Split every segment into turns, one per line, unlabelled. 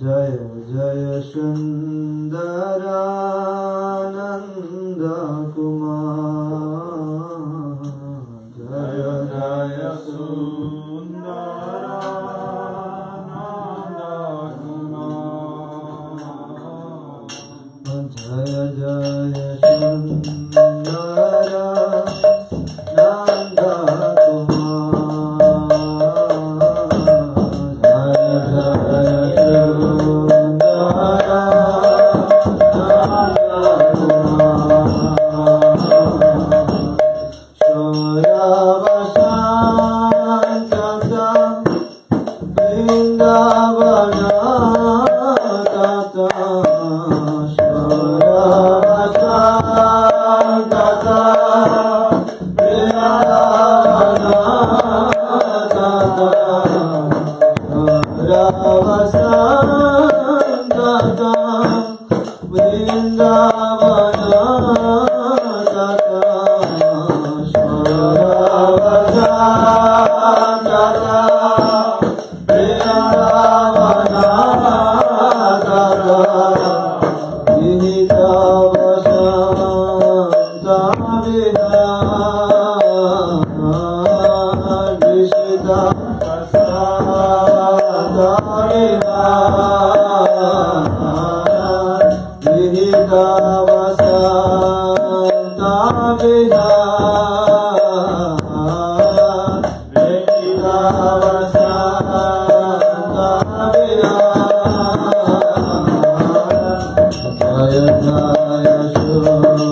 Jaya Jaya Shri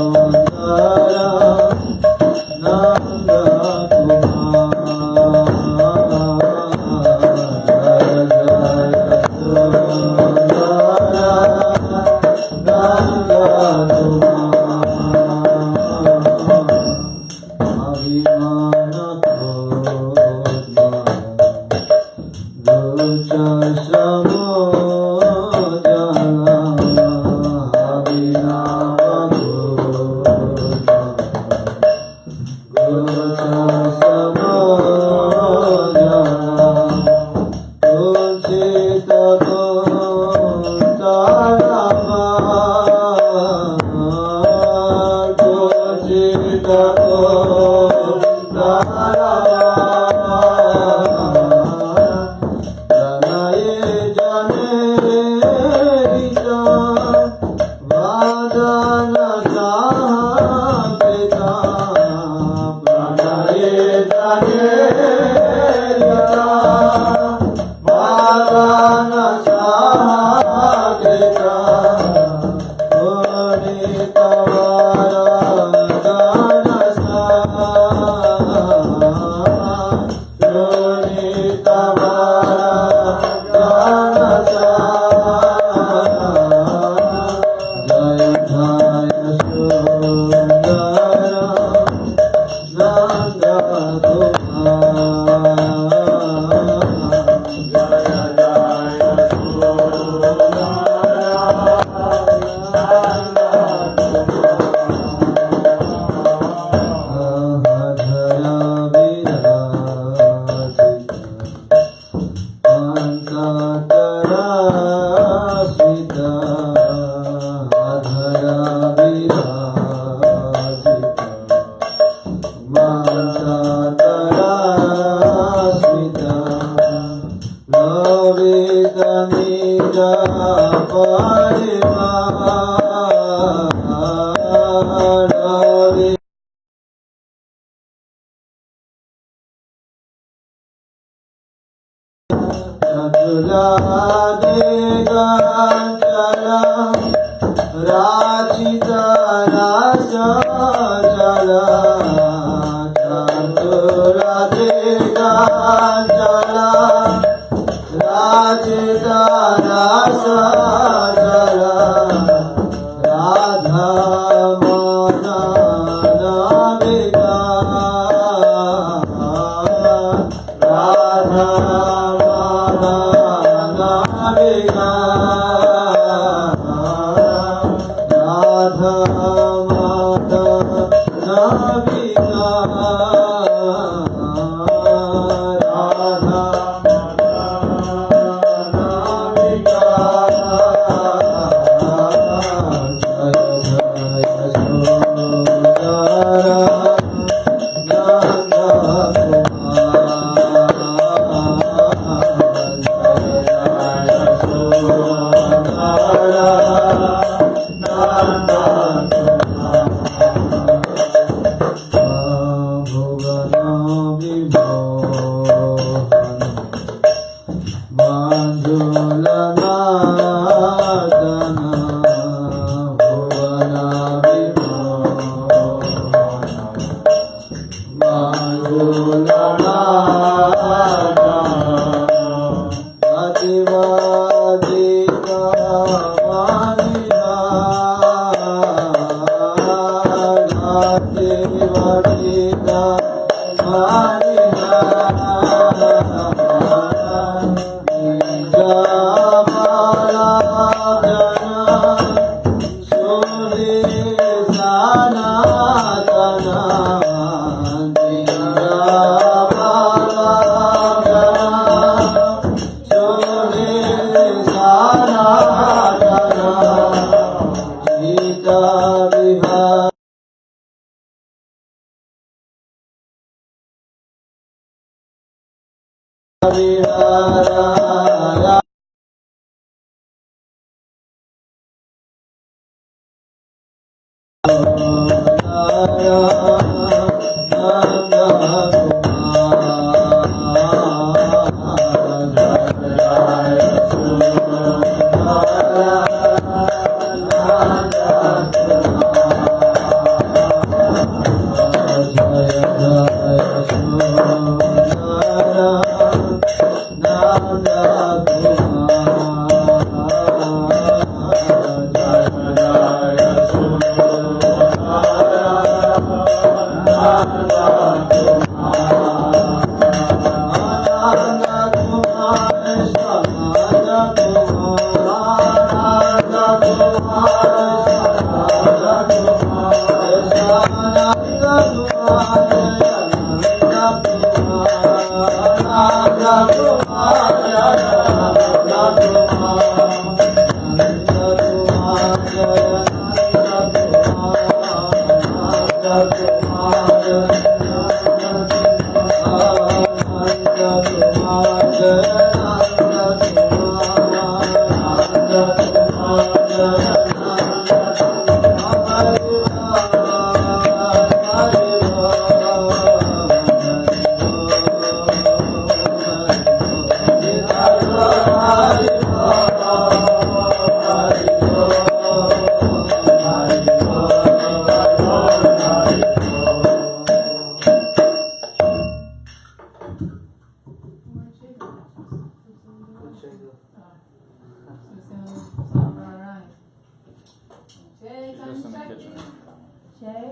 Jay?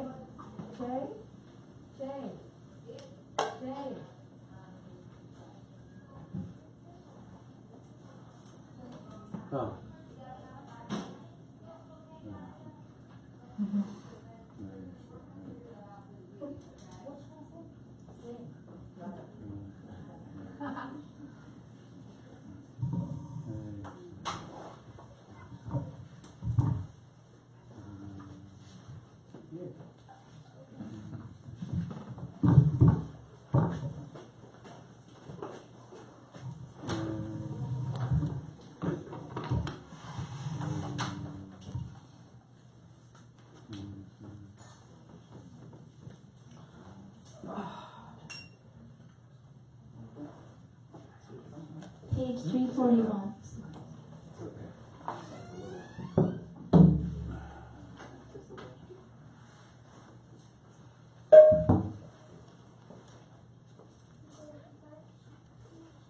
Jay? Jay? Jay?
Oh.
Page 341.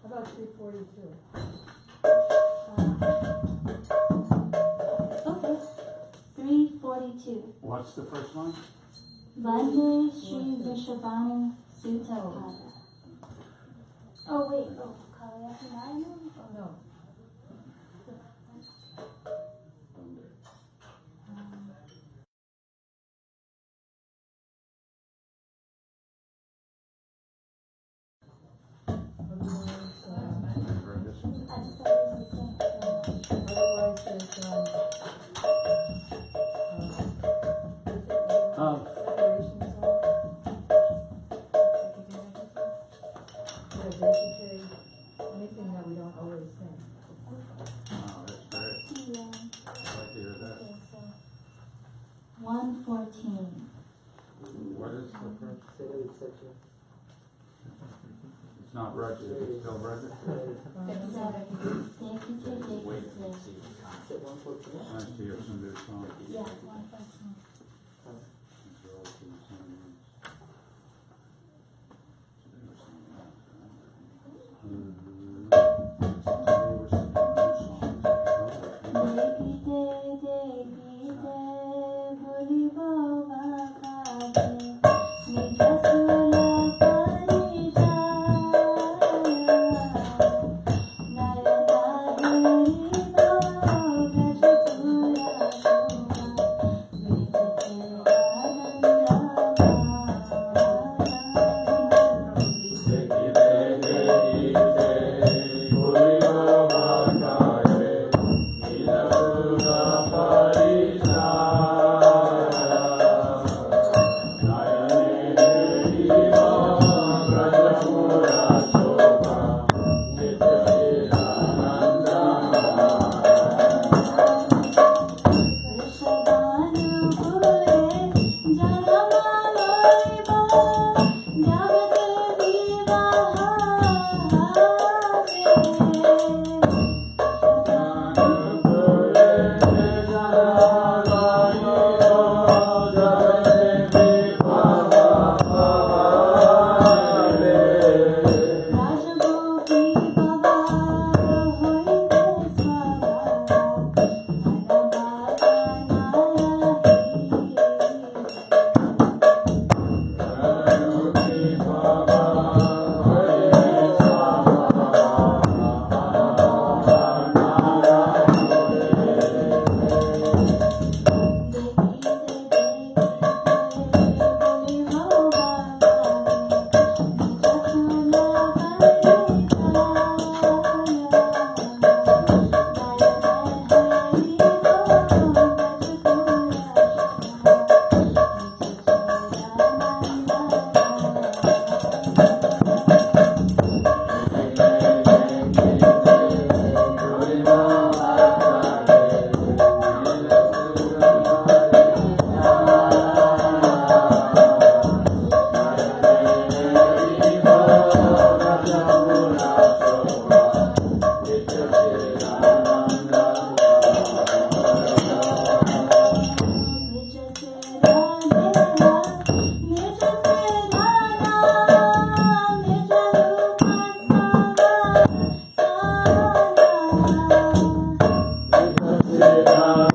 How about 342?
Okay. 342.
What's the first one?
Vande Shri Vishabhanu Sutta Pada. Oh, wait. Oh, Kalayapanayam?
Oh, no. Anything that we don't always sing.
Oh, that's great.
Yeah.
I'd like to hear that.
Okay, so 114.
What is the first?
It's
It's not registered, it's still registered.
at 114.
I see it's in this song.
Yeah, 114.
Sita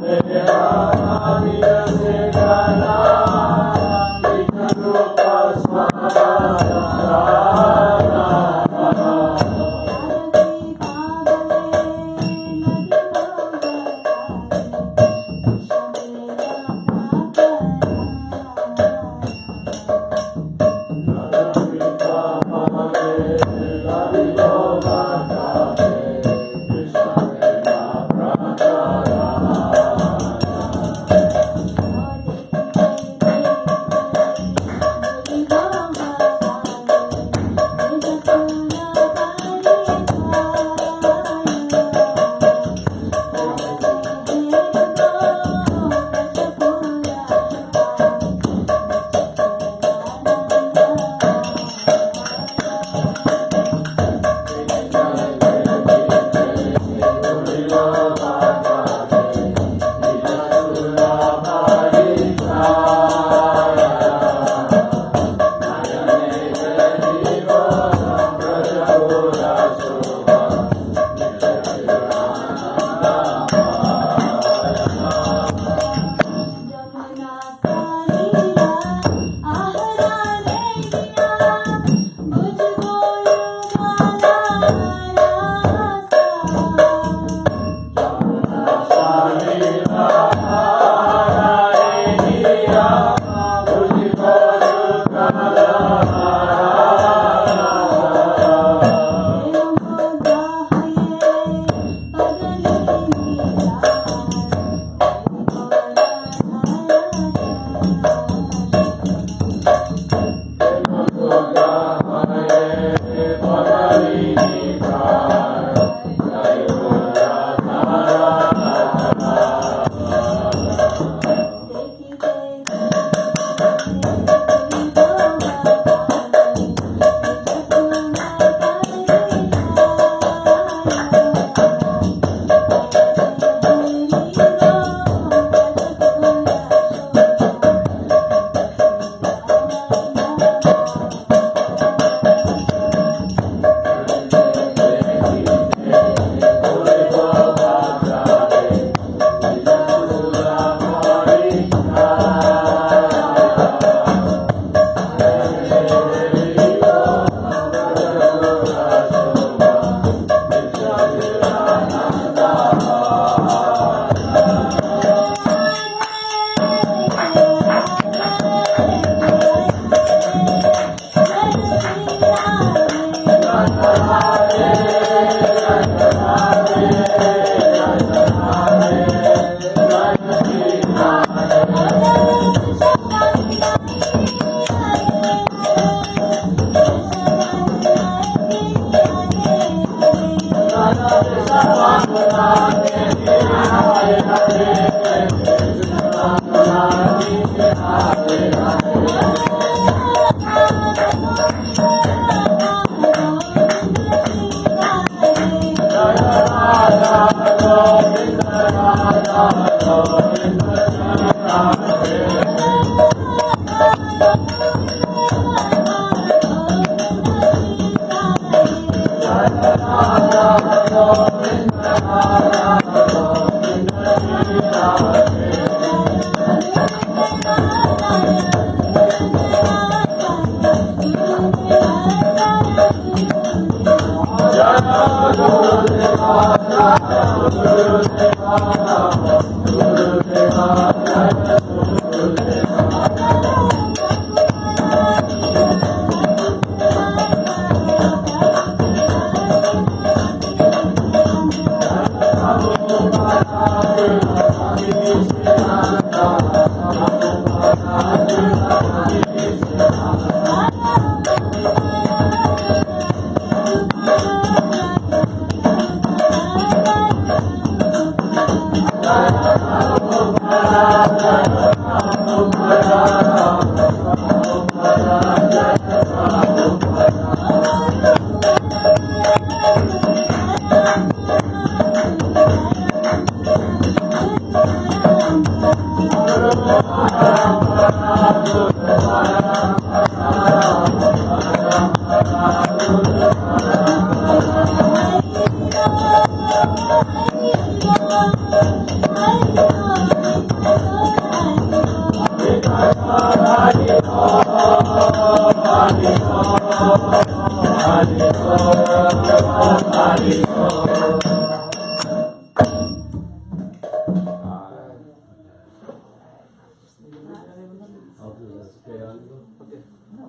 I'll do this. Okay, I'll go.
Okay.
No.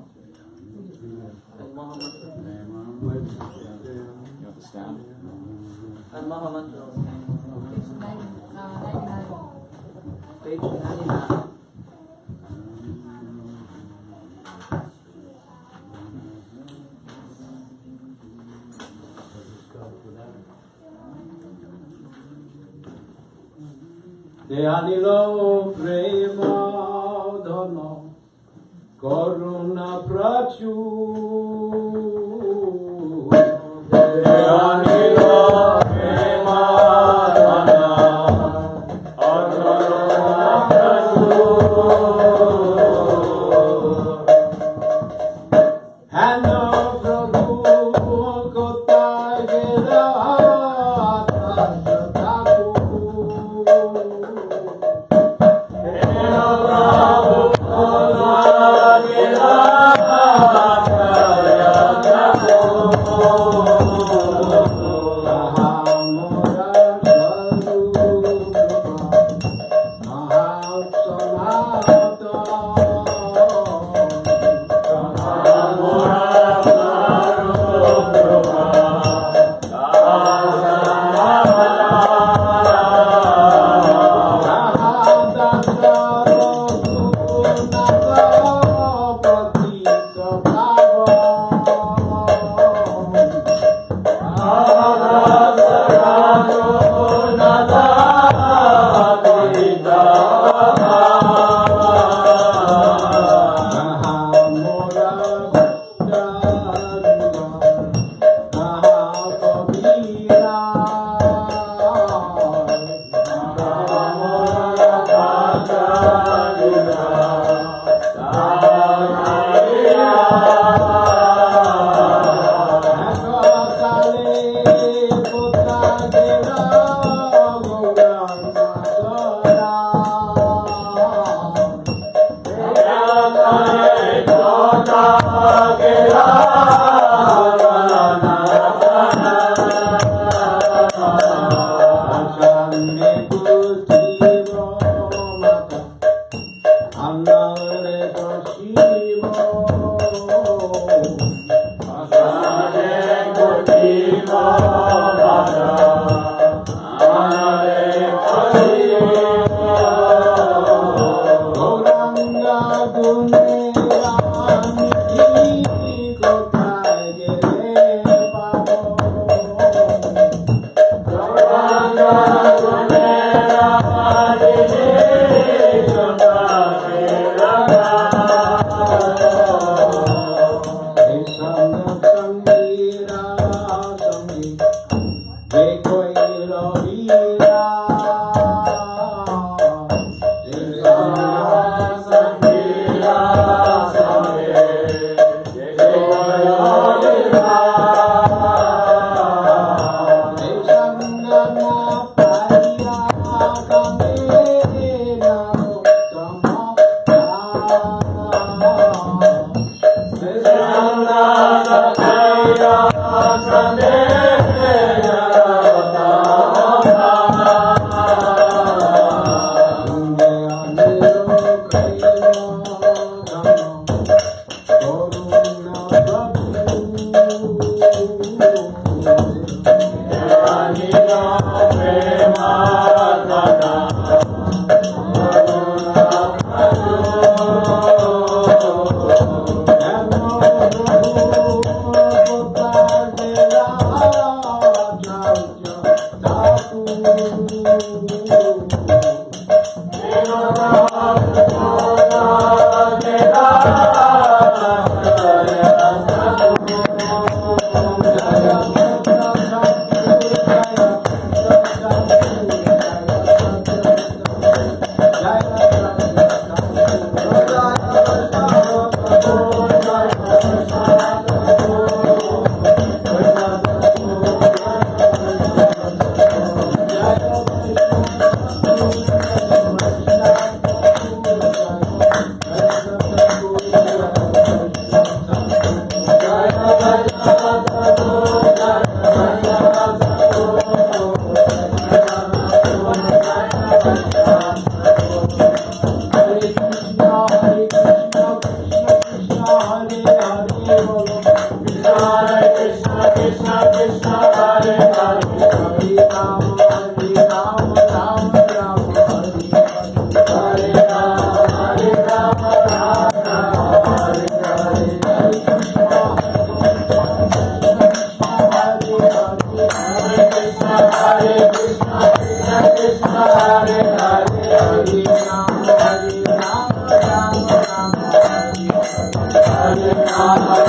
And Muhammad.
You have to stand.
And Muhammad.
99.
Page 99.
Deanilo prema dano koruna prachu. Deanilo prema dano koruna prachu. Hano Prabhu kota gira Rama
Together.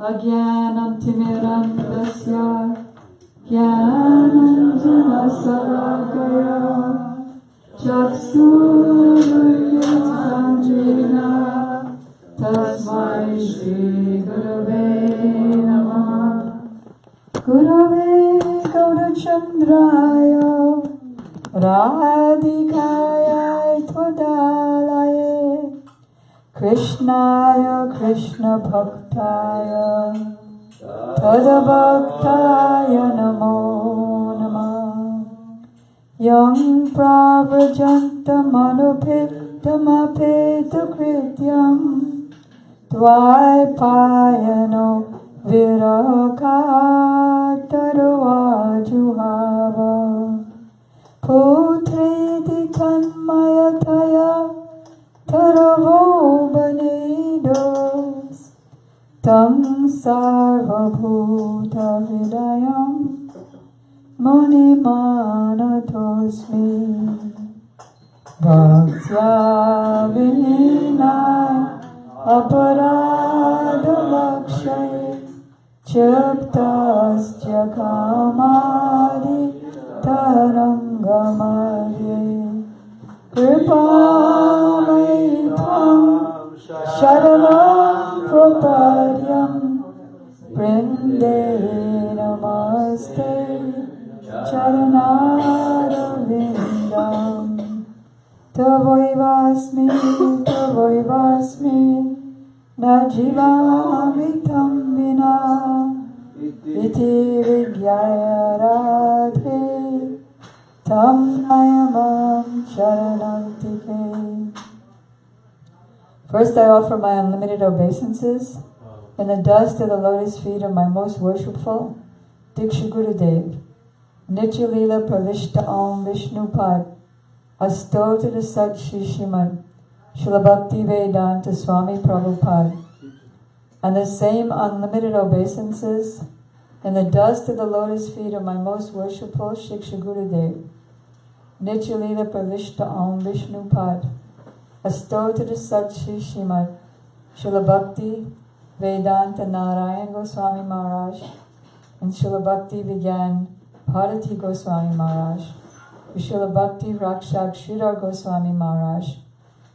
Agyanam timiram dasya Gyanam janasalakaya Chaksuryatanjena Tasmai Shri Gurave Namah Gurave Gaurachandraya Radhikaya Tvodalaye Krishnaya Krishna Bhaktaya Tadabhaktaya Namo Namah Yang Prabrajantamanupittamapeta Krityam Dvaipayano Virakatarvajuhava Putriti Tanmayataya Taravo Banedos Tam Sarvabhuta Hridayam Munimanatosmi Bhaktya Vinay Aparadalakshay Chiptasya Kamadi Tarangamadye Kripamai Tvam Sharanam Prapadyam Prinde Namaste Charanaravinda Tavoivasmi, Tavoivasmi, na jivami tam vina, iti vigyaya radhe, tam nayamam charanantike. First I offer my unlimited obeisances in the dust of the lotus feet of my most worshipful Diksha Gurudev, Nitya Leela Pravishta Om Vishnu Pad, Astotata Sat Shri Srimad Srila Bhakti Vedanta Swami Prabhupada, and the same unlimited obeisances in the dust of the lotus feet of my most worshipful Shiksha Gurudev, Nitya Leela Pravishta Om Vishnu Pad, Astotata Sat Shri Srimad Srila Bhakti Vedanta Narayan Goswami Maharaj and Srila Bhakti Vigyan Bharati Goswami Maharaj, Srila Bhakti Rakshak Sridhar Goswami Maharaj,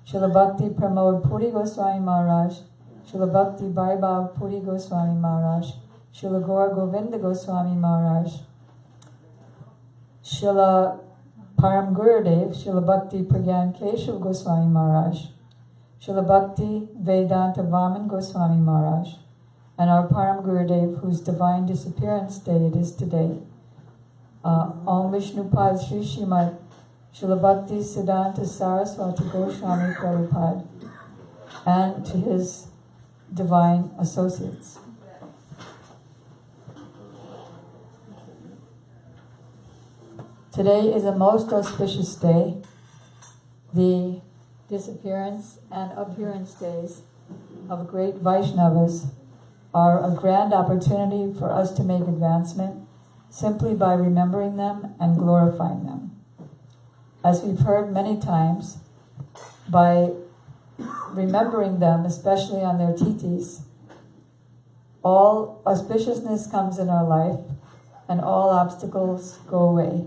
Srila Bhakti Pramod Puri Goswami Maharaj, Srila Bhakti Vaibhav Puri Goswami Maharaj, Srila Gaur Govinda Goswami Maharaj, Srila Param Gurudev, Srila Bhakti Pragyan Keshav Goswami Maharaj, Srila Bhakti Vedanta Vaman Goswami Maharaj, and our Param Gurudev, whose divine disappearance day it is today, Om Vishnu Pad Sri Srimad Srila Bhakti Siddhanta Saraswati Goswami Prabhupada, and to his divine associates. Today is a most auspicious day. The disappearance and appearance days of great Vaishnavas are a grand opportunity for us to make advancement simply by remembering them and glorifying them. As we've heard many times, by remembering them, especially on their titis, all auspiciousness comes in our life and all obstacles go away.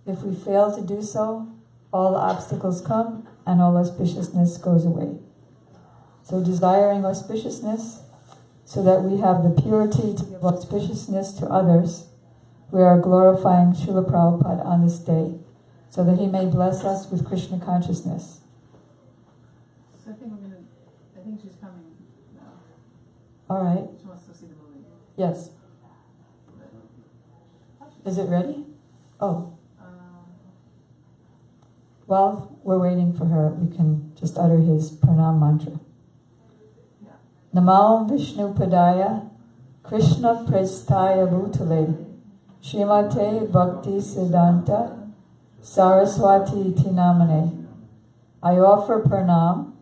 If we fail to do so, all obstacles come and all auspiciousness goes away. So desiring auspiciousness, so that we have the purity to give auspiciousness to others, we are glorifying Srila Prabhupada on this day, so that he may bless us with Krishna consciousness.
So I think she's coming now.
All right.
She wants to see the movie.
Yes. Is it ready? Oh. While we're waiting for her, we can just utter his pranam mantra. Namo Vishnu Padaya Krishna Prestaya Bhutale Srimate Bhakti Siddhanta Saraswati Tinamane. I offer pranam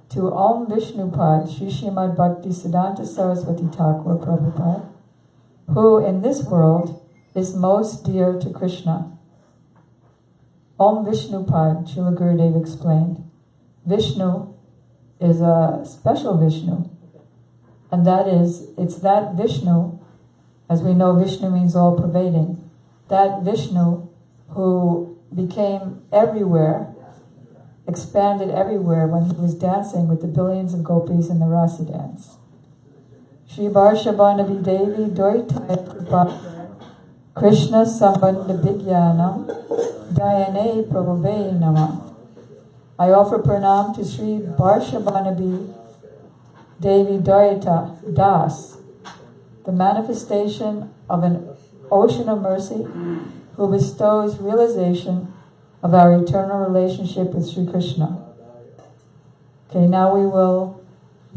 to Om Vishnu Pad Sri Srimad Bhakti Siddhanta Saraswati Thakur Prabhupada, who in this world is most dear to Krishna. Om Vishnu Pad, Srila Gurudev explained, Vishnu is a special Vishnu, and that is, it's that Vishnu, as we know Vishnu means all pervading, that Vishnu who became everywhere, expanded everywhere when he was dancing with the billions of gopis in the rasa dance. Shri Varshabhanavi Devi Doitaya Kripa Krishna Sambandha Vigyanam Dayane Prabhave Nama. I offer pranam to Sri Varshabhanavi Devi Doita Das, the manifestation of an ocean of mercy who bestows realization of our eternal relationship with Sri Krishna. Okay, now we will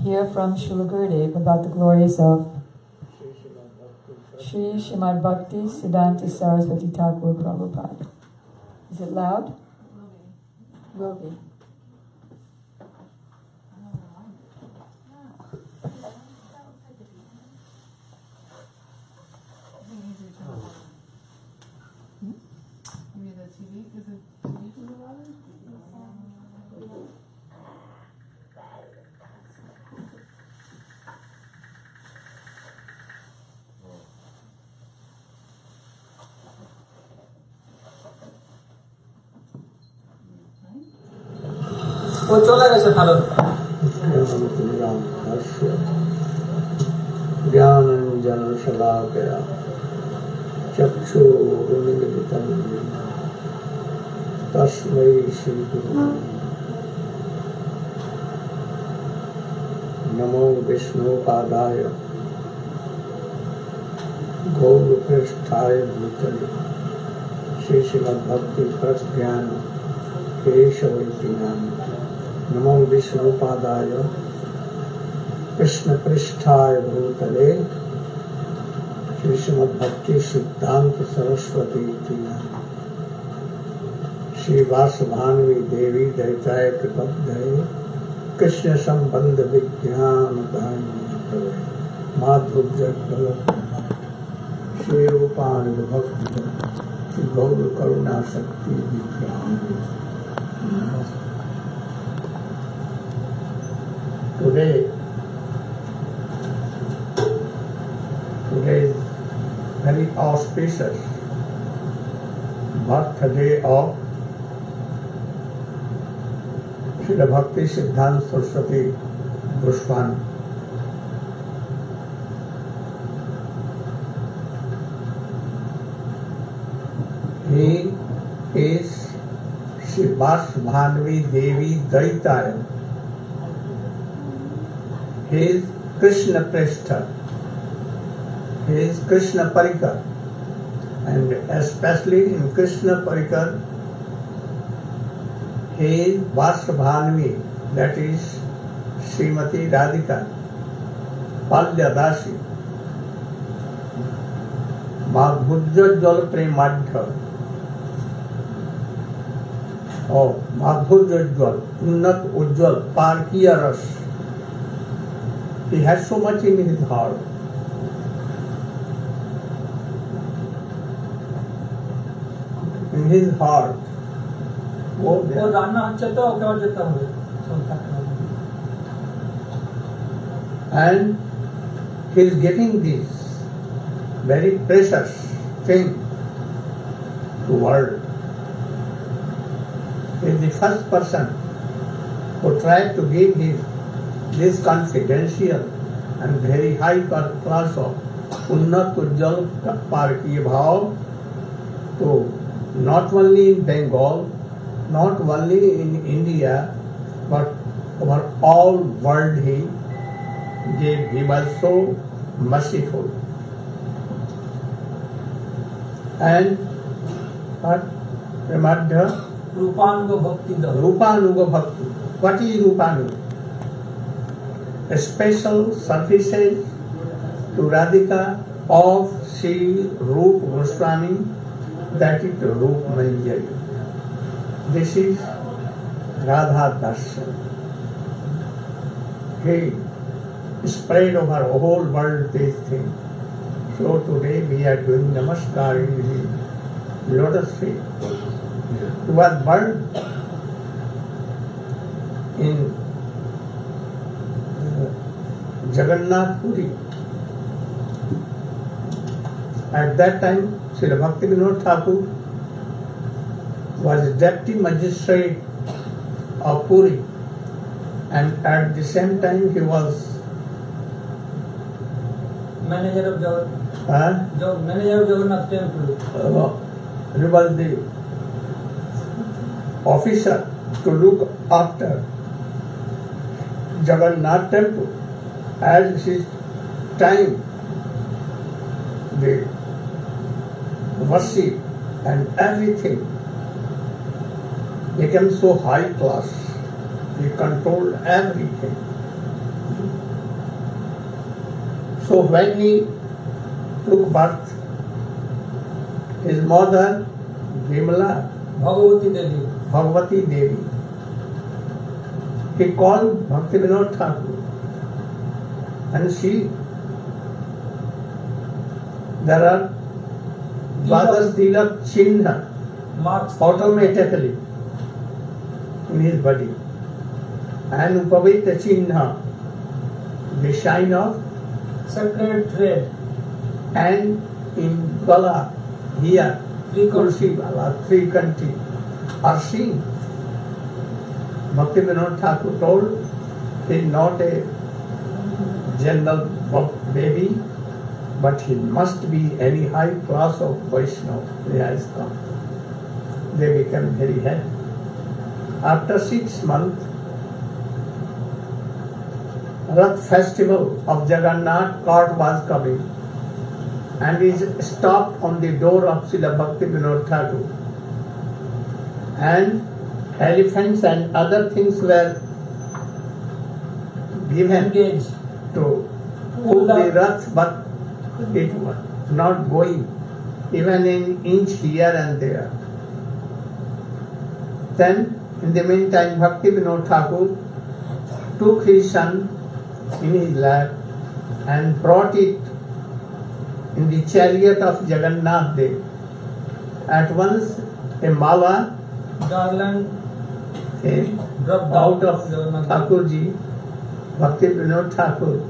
hear from Srila Gurudev about the glories of Sri Srimad Bhakti Siddhanta Saraswati Thakur Prabhupada. Is it loud? Will be.
ও চলে গেছে ভারত জ্ঞানঞ্জন শলাকয়া চক্ষুর্মিলিতং তস্मै শ্রী গুরুवे विष्णुपादाय गौरपृष्ठाय भूतले श्री श्रीमद्भक्ति प्रज्ञान केशवैति नमो विष्णुपादाय कृष्ण पृष्ठाय भूतले श्री श्रीमद्भक्ति सिद्धांत सरस्वती श्री वासभान्वी देवी दैताय प्रबद्धये कृष्ण संबंध विज्ञान माधुर्य श्री रूपानुग भक्ति गौर करुणा शक्ति विज्ञान। Today is very auspicious birthday of Srila Bhakti Siddhanta Saraswati Goswami. He is Shri Vasubhanvi Devi Daitaya. He is Krishna Prestha. He is Krishna Parikar. And especially in Krishna Parikar, he is Vasubhanvi, that is Srimati Radhika, Palyadasi, Madhurjajjal Premadhya, or Madhurjajjal, Unnat Ujjal, Parkiya Ras. He has so much in his heart. In his heart. Go there. And he is getting this very precious thing to world. He is the first person who tried to give his this confidential and very high class of Unnat Ujjal Parkiya Bhav to not only in Bengal, not only in India, but over all world he gave. He was so merciful. And what? Premadhya?
Rupanuga Bhakti.
Rupanuga Bhakti. What is Rupanuga? A special services to Radhika of Sri Rup Goswami, that is Rup Manjari. This is Radha Darshan. He spread over the whole world this thing. So today we are doing Namaskar in the lotus feet. He was born in Jagannath Puri. At that time, Srila Bhakti Vinod Thakur was deputy magistrate of Puri, and at the same time he was
manager of Jagannath Temple.
He was the officer to look after Jagannath Temple. As his time, the worship and everything became so high class. He controlled everything. So when he took birth, his mother, Vimala, Bhagavati Devi, he called Bhakti Vinod Thakur. And see, there are Dvadas Tilak Chinna automatically in his body. And Upavita Chinna, the shine of
sacred thread.
And in Gala, here, Tulsi Bala, three country are seen. Bhakti Vinod Thakur told he is not a general baby, but he must be any high class of Vaishnava. He has come. They became very happy. After 6 months, Rath festival of Jagannath cart was coming and is stopped on the door of Srila Bhakti Vinod Thakur. And elephants and other things were given
Engage.
to pull the Rath, but it was not going even an inch here and there. Then, in the meantime, Bhakti Vinod Thakur took his son in his lap and brought it in the chariot of Jagannath Dev. At once, a mala
Garland
came
dropped
out
down
of
Jagannath.
Thakurji, Bhakti Vinod Thakur.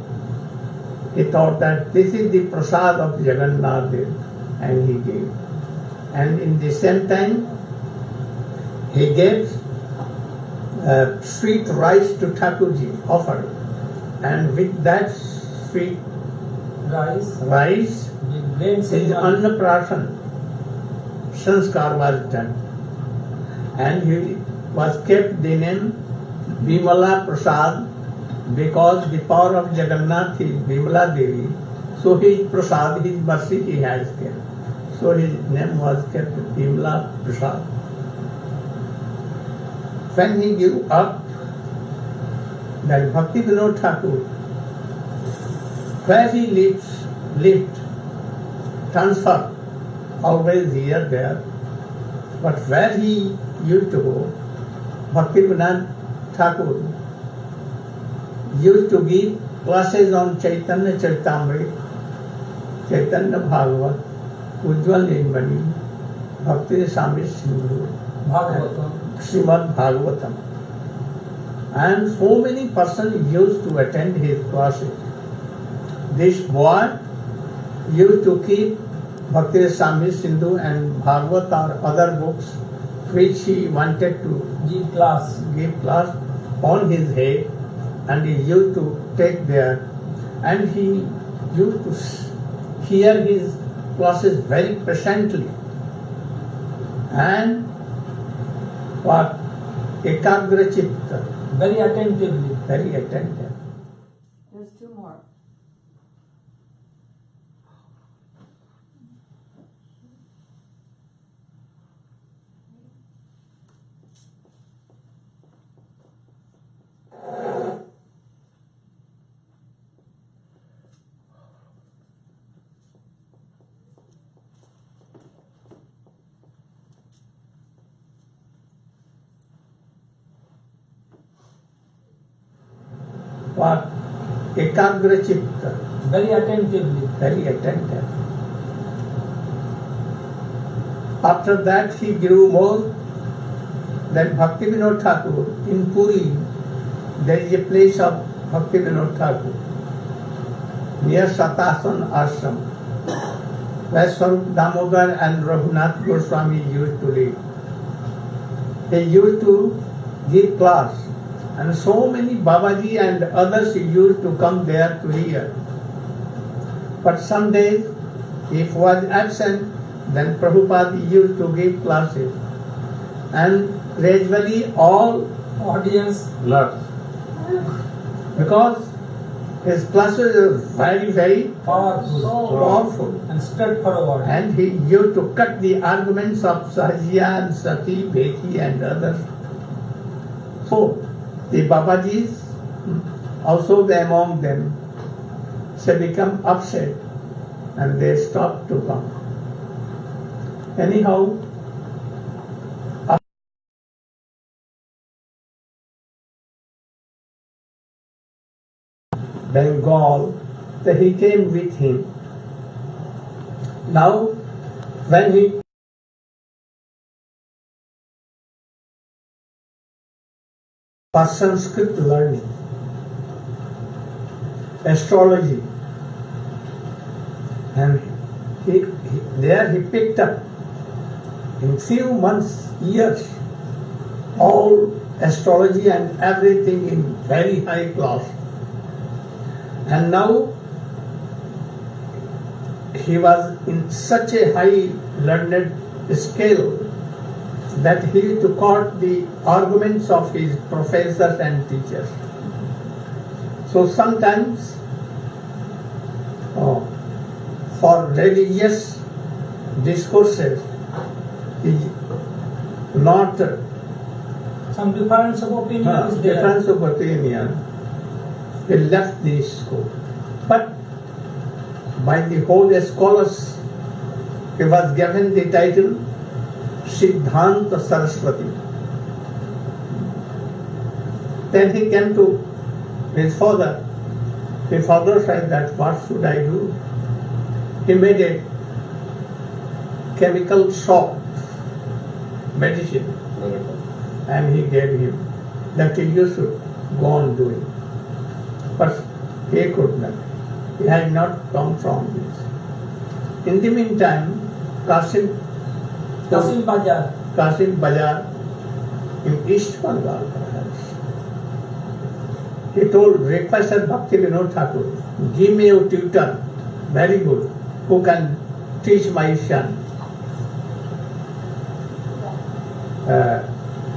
He thought that this is the prasad of Jagannath Dev, and he gave. And in the same time, he gave sweet rice to Thakurji, offered. And with that sweet
Rice.
rice,
The grain
his
ceremony.
Annaprashan sanskar was done. And he was kept the name Bimala Prasad because the power of Jagannath is Bimala Devi. So his prasad, his mercy he has kept. So his name was kept Bimala Prasad. When he grew up, that Bhakti Vinod Thakur, where he lived, transfer, always here, there. But where he used to go, Bhakti Vinod Thakur used to give classes on Chaitanya Charitamrita, Chaitanya Bhagavat, Ujjwal Nirmani, Bhakti Rasamrita Sindhu,
Bhagavatam.
Srimad Bhagavatam. And so many persons used to attend his classes. This boy used to keep Bhakti Rasamrita Sindhu and Bhagavat or other books which he wanted to
G class.
give class on his head, and he used to take there, and he used to hear his classes very patiently. And what? Ekagra Chitta,
Very attentively.
very attentive.
There's two more.
What? Ekagra Chitta,
Very attentively.
very attentive. After that he grew more. Then Bhakti Vinod Thakur in Puri, there is a place of Bhakti Vinod Thakur near Satasan Ashram, where Swarup Damodar and Raghunath Goswami used to live. He used to give class, and so many Babaji and others used to come there to hear. But some days, if was absent, then Prabhupada used to give classes. And gradually all
Audience
learned. Because his classes are very, very
powerful
powerful.
and straightforward.
And he used to cut the arguments of Sahajya and Sati, Bheti and others. So, the Babajis, also among them, they become upset and they stop to come. Anyhow, Bengal, that he came with him. Now, when he for Sanskrit learning, astrology, and there he picked up in few months, years, all astrology and everything in very high class. And now he was in such a high learned scale that he used to quote the arguments of his professors and teachers. So sometimes for religious discourses is not
Some difference of opinion is there.
difference of opinion, he left the school. But by the whole scholars, he was given the title Siddhanta Saraswati. Then he came to his father. His father said that what should I do? He made a chemical shop, medicine, and he gave him that you should go on doing. But he could not. He had not come from this. In the meantime, Kasim Bajar in East Bengal perhaps, he told, requested Bhakti Vinod Thakur, give me a tutor, very good, who can teach my son.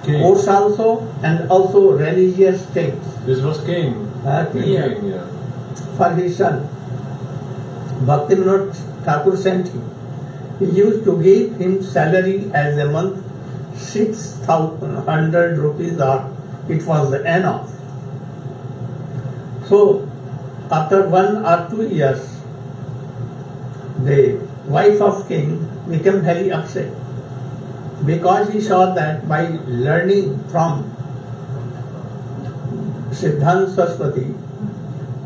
Course also and also religious things.
This was king. King, yeah.
For his son. Bhakti Vinod Thakur sent him. He used to give him salary as a month 6,100 rupees, or it was enough. So after 1 or 2 years, the wife of king became very upset, because he saw that by learning from Siddhanta Saraswati,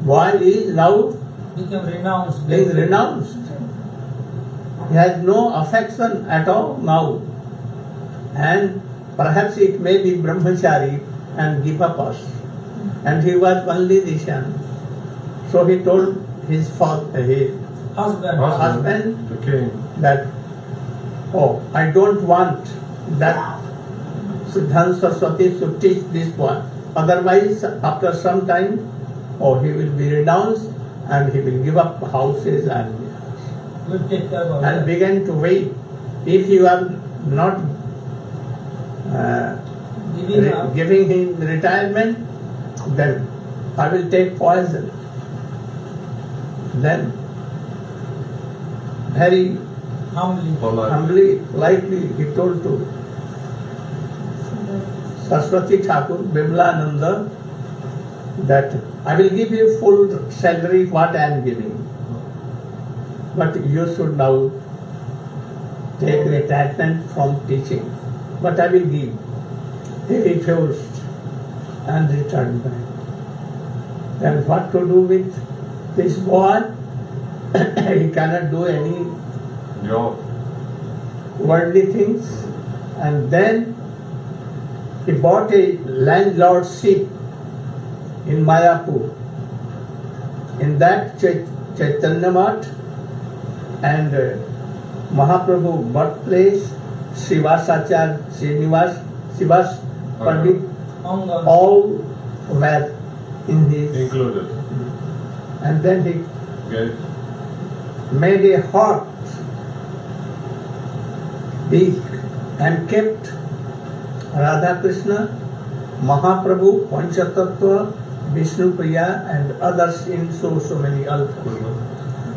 boy is now
became renounced.
being renounced. He has no affection at all now, and perhaps it may be brahmachari and give up us. And he was only the son. So he told his father, his husband,
the king,
that, oh, I don't want that Siddhanta Saraswati should teach this boy. Otherwise, after some time, he will be renounced and he will give up houses and
We'll take care of
and
that.
began to wait. If you are not giving him retirement, then I will take poison. Then, very humbly, politely, he told to Saraswati Thakur, Bimlananda, that I will give you full salary what I am giving. But you should now take retirement from teaching. But I will give. He refused and returned back. Then what to do with this boy? He cannot do any worldly things. And then he bought a landlordship in Mayapur. In that Chaitanya Math and Mahaprabhu birthplace, Srivasacharya Srivas Pandit, all were in his
included.
And then he
Okay.
made a hut big and kept Radha Krishna, Mahaprabhu, Panchatattva, Vishnu Priya and others in so many altars.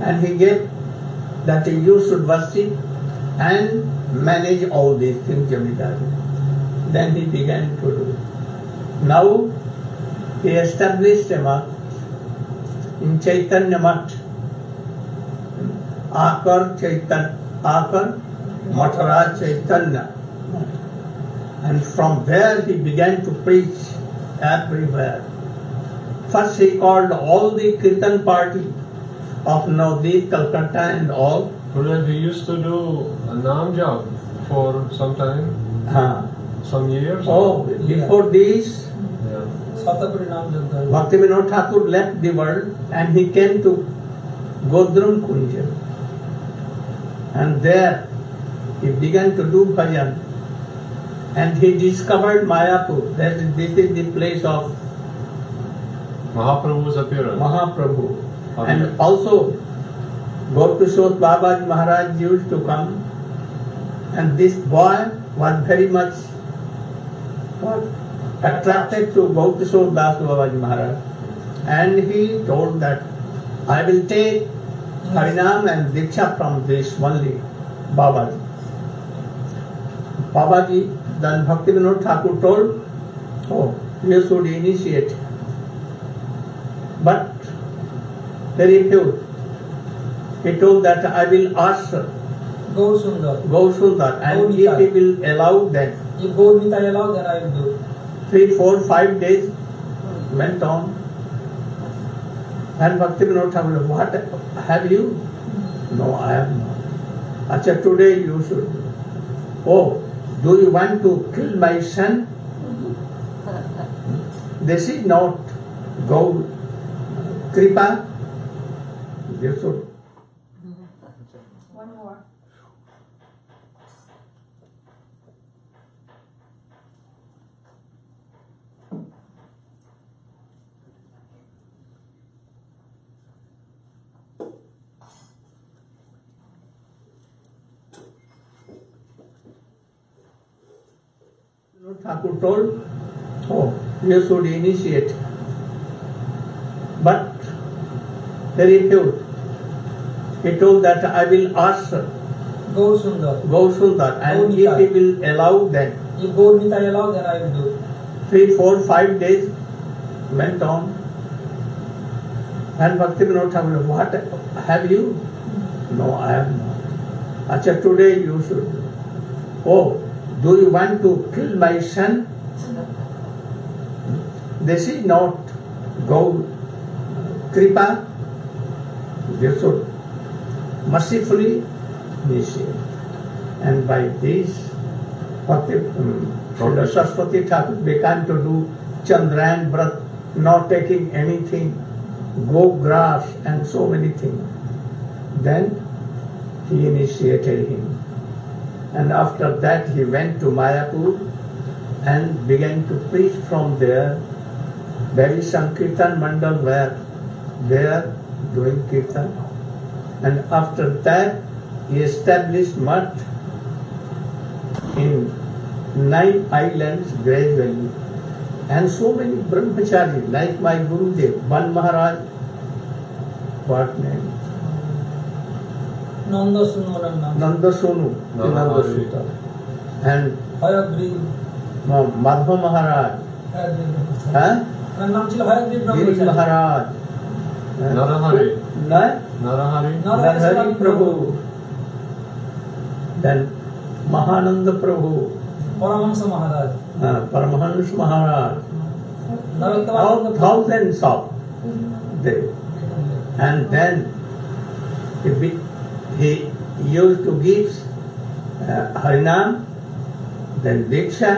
And he gave that you should worship and manage all these things, Jamidari. Then he began to do. Now he established a math in Chaitanya Math. Akar Matharaj Chaitanya. And from there he began to preach everywhere. First he called all the Kirtan party of Navadvip, Calcutta and all.
So then he used to do a Naam job for some time, some years.
Before this,
Yeah.
Bhakti Vinod Thakur left the world and he came to Godrum Kunja. And there he began to do bhajan. And he discovered Mayapur. This is the place of
Mahaprabhu's appearance.
Mahaprabhu. And also Gaurkishore Babaji Maharaj used to come. And this boy was very much attracted to Gaurkishore Das Babaji Maharaj. And he told that I will take Harinam and Diksha from this only Babaji. Babaji, then Bhaktivinoda Thakur told, oh, you should initiate. But they refused. He told that I will ask
Gaur Sundar.
Sundar, and if he will allow, then
If Gaur Nitai allow, then I will do.
3, 4, 5 days went on. And Bhaktivinoda Thakur, what have you? No, I have not. Acha, today you should. Oh, do you want to kill my son? This is not Gaur Kripa. You should.
One more.
Thakur told, oh, you should initiate. But they refused. He told that I will ask
Gaur Sundar.
and if he will allow, then
If Gaur Nitai allow, then I will do.
3, 4, 5 days went on. And Bhaktivinoda Thakur, what have you? No, I have not. Acha, today you should. Oh, do you want to kill my son? This is not Gaur Kripa. You should mercifully initiate. And by this, Srila Saraswati Thakur began to do Chandran Vrat, not taking anything, go grass and so many things. Then he initiated him. And after that he went to Mayapur and began to preach from there. There is Sankirtan Mandal where they are doing Kirtan. And after that he established much in 9 islands gradually. And so many brahmachari like my Gurudev, Ban Maharaj, what name?
Nanda Sunu.
Nanda Sunu, Nanda Sutta. And
Hayagriv.
Madhva Maharaj,
नाम ছিল Hayagriva
Giri
ব্রহ্মচারী
Maharaj,
Narahari.
Narahari
Narahari
Prabhu, then Mahananda Prabhu,
Paramahamsa মহারাজ
Paramahans Maharaj,
নরোত্তমানন্দ প্রভু
thousands of them. And then he used to give Harinam, then Diksha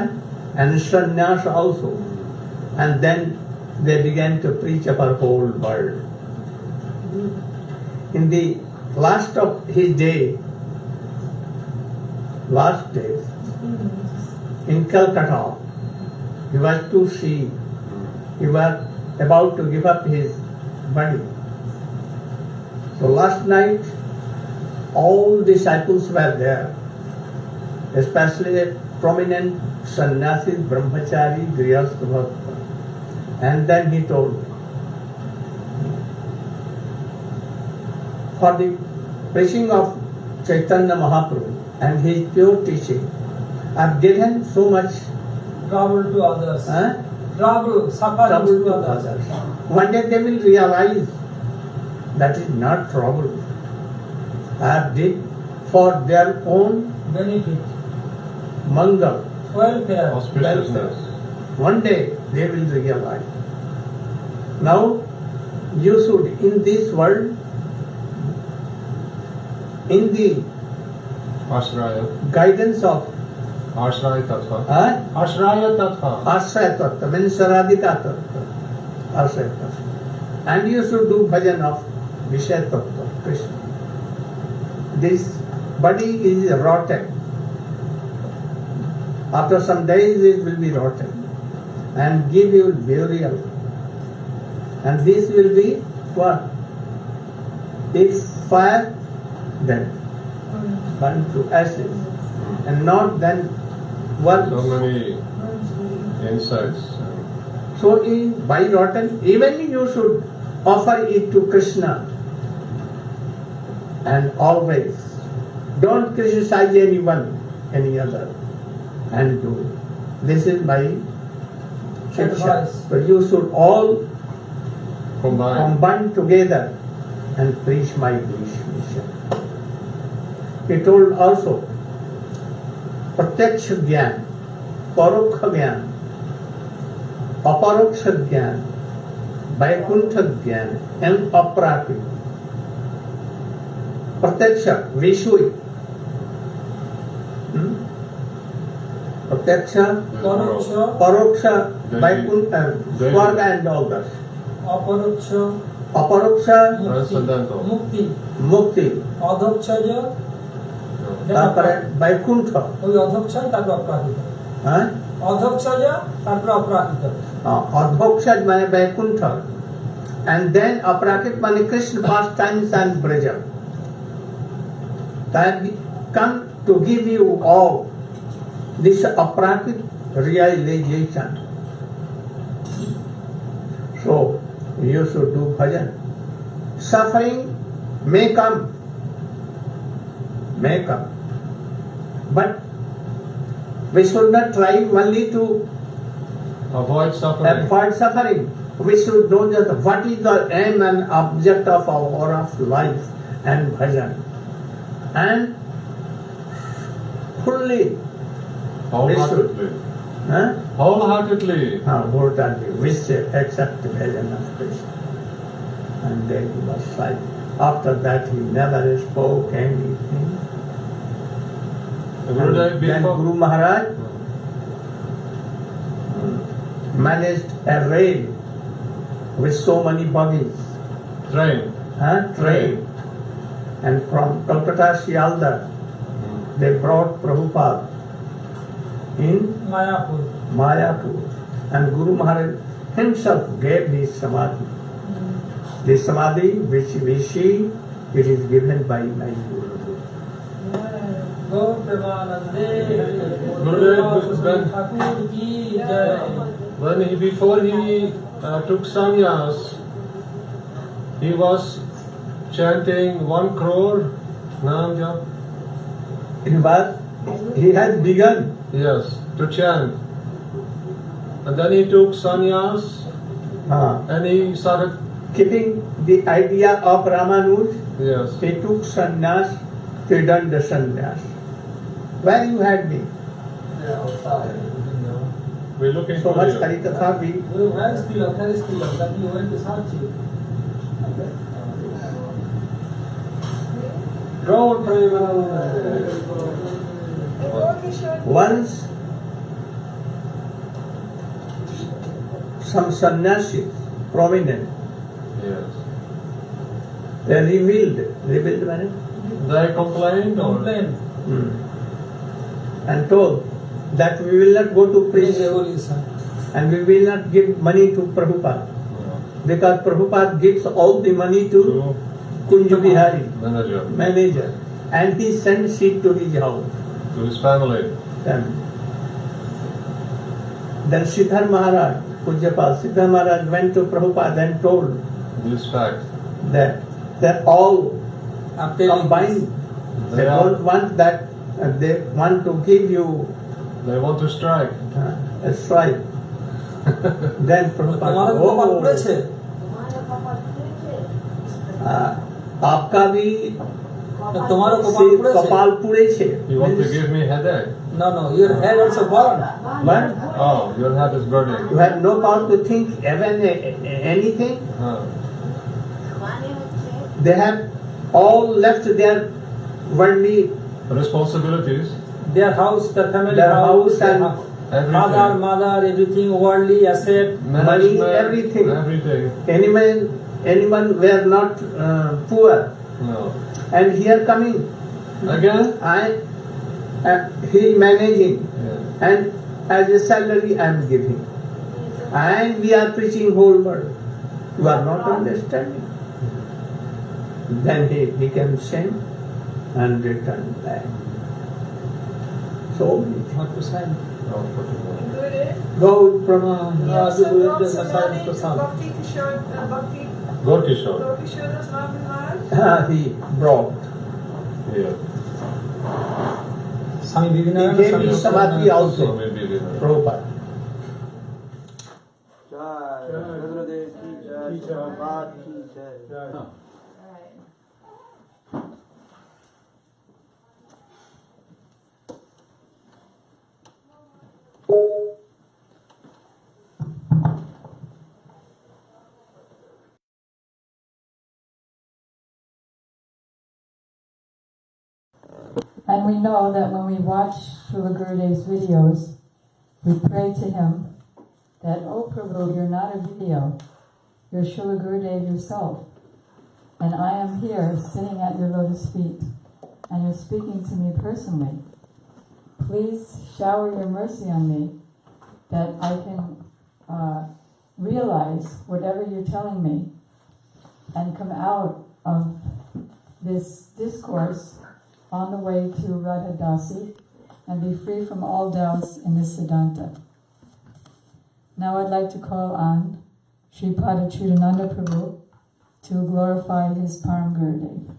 and Sannyas also. And then they began to preach about whole world. In the last of his days, in Calcutta, he was too sick. He was about to give up his body. So last night, all disciples were there, especially a prominent sannyasis, brahmachari, grihastha bhakta. And then he told, for the preaching of Chaitanya Mahaprabhu and his pure teaching, I've given so much
trouble to others
trouble to others. One day they will realize that is not trouble. I have did for their own
benefit
mangal,
welfare
Auspiciousness.
One day they will realize. Now you should in this world, in the
Ashraya.
guidance of
Ashraya Tattva.
Ashraya
Tattva.
Ashraya Tattva means Saradhika Tattva. Ashraya Tattva. And you should do bhajan of Vishaya Tattva, Krishna. This body is rotten. After some days it will be rotten and give you burial. And this will be what? If fire, then burn to ashes. And not then what?
So many insects and
So by rotten, even you should offer it to Krishna. And always, don't criticize anyone, any other, and do. This is my
Advice.
So you should all
Combine.
together and preach my mission. He told also, प्रत्यक्ष ज्ञान, परोक्ष ज्ञान, अपरोक्ष ज्ञान, वैकुंठ ज्ञान एवं अपराकृत. प्रत्यक्ष विषय, प्रत्यक्ष, परोक्ष, वैकुंठ, स्वर्ग एंड ऑल दैट.
अपरोक्ष,
अपरोक्ष,
Transcendental.
मुक्ति,
मुक्ति,
अधोक्ष
तारपरे वैकुंठ,
ওই অধোক্ষ তারপর অপরাহিত,
हाँ?
অধোক্ষ তারপর অপরাহিত,
अधोक्ष माने वैकुंठ, and then अपराकृत माने Krishna pastimes and Braja. That come to give you all this aprakrit realization. So you should do bhajan. Suffering may come, but we should not try only to
Avoid suffering.
avoid suffering. We should know just what is the aim and object of our life and bhajan, and fully
Wholeheartedly. Wholeheartedly.
wholeheartedly wish to accept the bhajan of Krishna. And then he was silent. After that he never spoke anything.
Gurudev,
Then
before,
Guru Maharaj managed a rail with so many buggies,
train.
train, and from Calcutta Sialda they brought Prabhupada in
Mayapur,
Mayapur, and Guru Maharaj himself gave his samadhi. The samadhi which we see, it is given by my Guru.
Gour প্রেমানন্দে
Gurudev,
ঠাকুর কি জয়.
before he took sannyas, he was chanting 1 crore Naam Jap.
He has begun.
Yes, to chant. And then he took sannyas and he started.
Keeping the idea of Ramanuj,
Yes.
he took sannyas, Tridanda sannyas. Where you had me?
We're looking
So
for
much
you.
Harikatha we
Where is Tilak? Where is Tilak? That you went to search you.
Gaur Premananda.
once some sannyasis, prominent,
Yes.
they revealed man,
They complained or?
Complain.
and told that we will not go to preach
Revolution.
and we will not give money to Prabhupada because Prabhupada gives all the money to Kunj Bihari,
Manager.
manager, and he sends it to his house.
To his family.
Then Siddhar Maharaj, Pujyapal Siddhar Maharaj went to Prabhupada and told
This fact.
that they're all
I'm telling
combined.
They
They
are-
don't want that, they want to give you
They want to strike.
a strike. Then Prabhupada,
তোমার কপাল পুড়েছে,
आपका भी
তোমারও কপাল
सिर
পুড়েছে.
कपाल पुड़े छे.
You want to give me headache?
No, your head also burned.
But
Oh, your head is burning.
you have no power to think even anything. They have all left their worldly,
Responsibilities.
Their house, their family
their house
their
and
father, mother, everything, worldly asset.
money,
Management,
everything.
Everything.
Anyone were not poor,
No.
and here coming,
Again?
he managing,
Yeah.
and as a salary I am giving, and we are preaching whole world. You are not understanding. Then he became shame and returned back. so many things.
What to send?
Go Pranam.
Gorkishore.
He brought.
Yeah.
Swami
He
Vivekananda.
gave me Samadhi also.
Maybe we know.
Prabhupada.
Jai Gurudev ki jai, Prabhupada ki jai.
Yeah.
And we know that when we watch Srila Gurudev's videos, we pray to him that, "Oh Prabhu, you're not a video, you're Srila Gurudev yourself. And I am here sitting at your lotus feet, and you're speaking to me personally. Please shower your mercy on me that I can realize whatever you're telling me and come out of this discourse on the way to Radhadasi and be free from all doubts in this Siddhanta." Now I'd like to call on Sripada Chudananda Prabhu to glorify his Param Gurudev.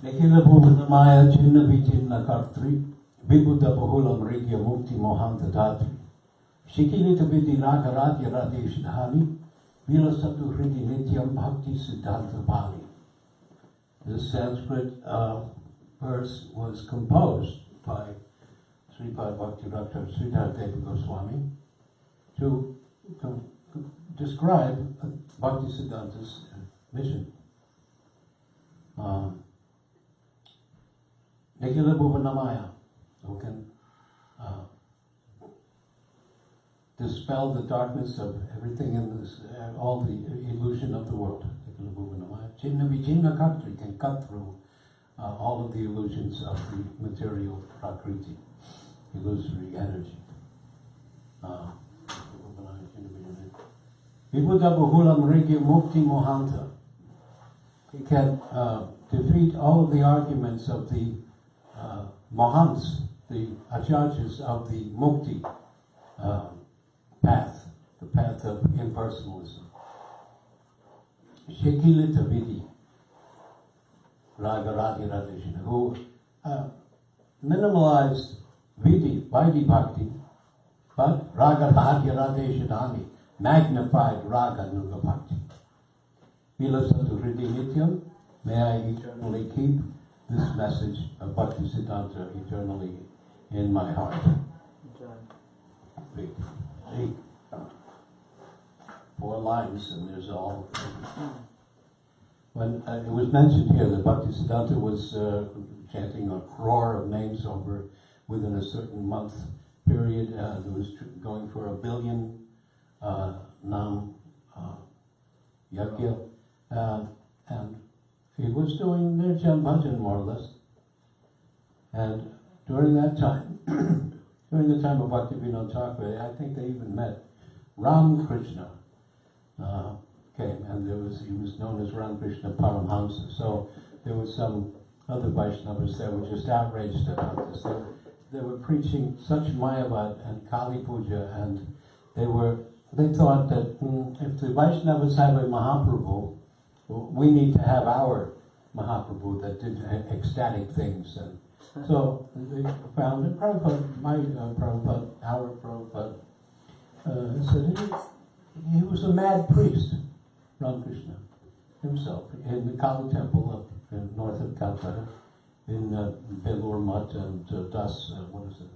Nikhila Bhuvanamaya Chinna Vichinna Kartri Vibhuddha Bahulam Rigya Mukti Mohanta Dhatri Shikilita Vidhi Ragaradya Radesh Dhani Vilasatu Hridi Nityam Bhakti Siddhanta Bali. This Sanskrit verse was composed by Sripad Bhakti Dr. Sridhar Deva Goswami to describe Bhakti Siddhanta's mission. Nikhila Bhuvanamaya, who can dispel the darkness of everything in this, all the illusion of the world. Nikhila Bhuvanamaya. Chinna Vichinna Kartri can cut through all of the illusions of the material prakriti, illusory energy. Vibhuddha Bahulam Rigya Mukti Mohanta. He can defeat all of the arguments of the Mahants, the acharyas of the Mukti path, the path of impersonalism. Shekilita Vidhi, Ragarati Radhishina, who minimalized Vaidhi Bhakti, but Ragarati Radhishinani magnified Raga Nuga Bhakti. Vilasatu Hridi Nityam, may I eternally keep this message of Bhakti Siddhanta eternally in my heart. Big. 4 lines, and there's all. When it was mentioned here that Bhakti Siddhanta was chanting a crore of names over within a certain month period, it was going for 1 billion nam yajna, and he was doing Nirjan Bhajan more or less. And during that time, during the time of Bhaktivinoda Thakur, I think they even met. Ram Krishna came, and he was known as Ram Krishna Paramhamsa. So there was some other Vaishnavas that were just outraged about this. They were preaching such Mayavad and Kali Puja, and they thought that if the Vaishnavas have a Mahaprabhu, we need to have our Mahaprabhu that did ecstatic things. And so they found that Prabhupada, our Prabhupada, said he was a mad priest, Ramakrishna himself, in the Kali temple up in north of Calcutta, in Belur Mutt and Das, what is it?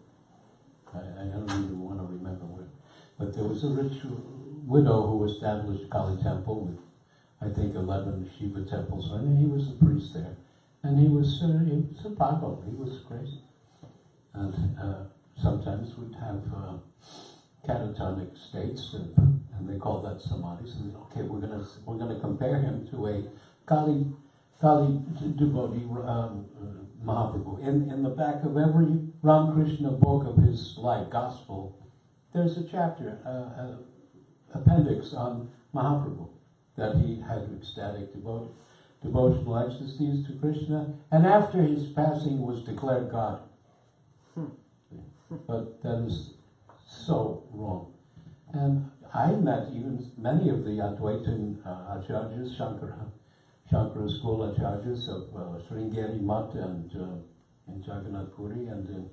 I don't even want to remember where. But there was a rich widow who established Kali temple with, I think, 11 Shiva temples, and he was the priest there. And he was a pagal, he was crazy. And sometimes we'd have catatonic states, and they call that samadhi. So they said, okay, we're gonna compare him to a Kali devotee Mahaprabhu. In the back of every Ramakrishna book of his life, gospel, there's a chapter, appendix on Mahaprabhu, that he had ecstatic devotee. devotional ecstasies to Krishna, and after his passing was declared God. But that is so wrong. And I met even many of the Advaitin acharyas, Shankara school acharyas of Sringeri Math and in Jagannath Puri and in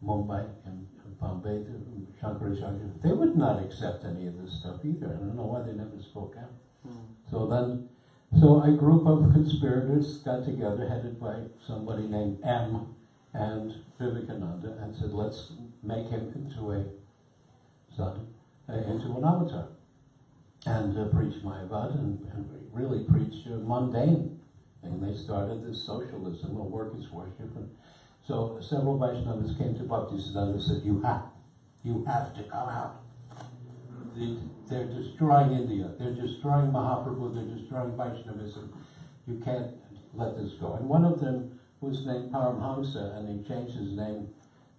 Mumbai and Bombay, the Shankaracharya. They would not accept any of this stuff either. I don't know why they never spoke out. So a group of conspirators got together, headed by somebody named M. and Vivekananda, and said, let's make him into a sadhu, into an avatar, and preach Mayavad and really preach mundane. And they started this socialism, a workers' worship. And so several Vaishnavas came to Bhaktisiddhanta and said, you have to come out. They're destroying India. They're destroying Mahaprabhu. They're destroying Vaishnavism. You can't let this go. And one of them was named Paramhamsa, and he changed his name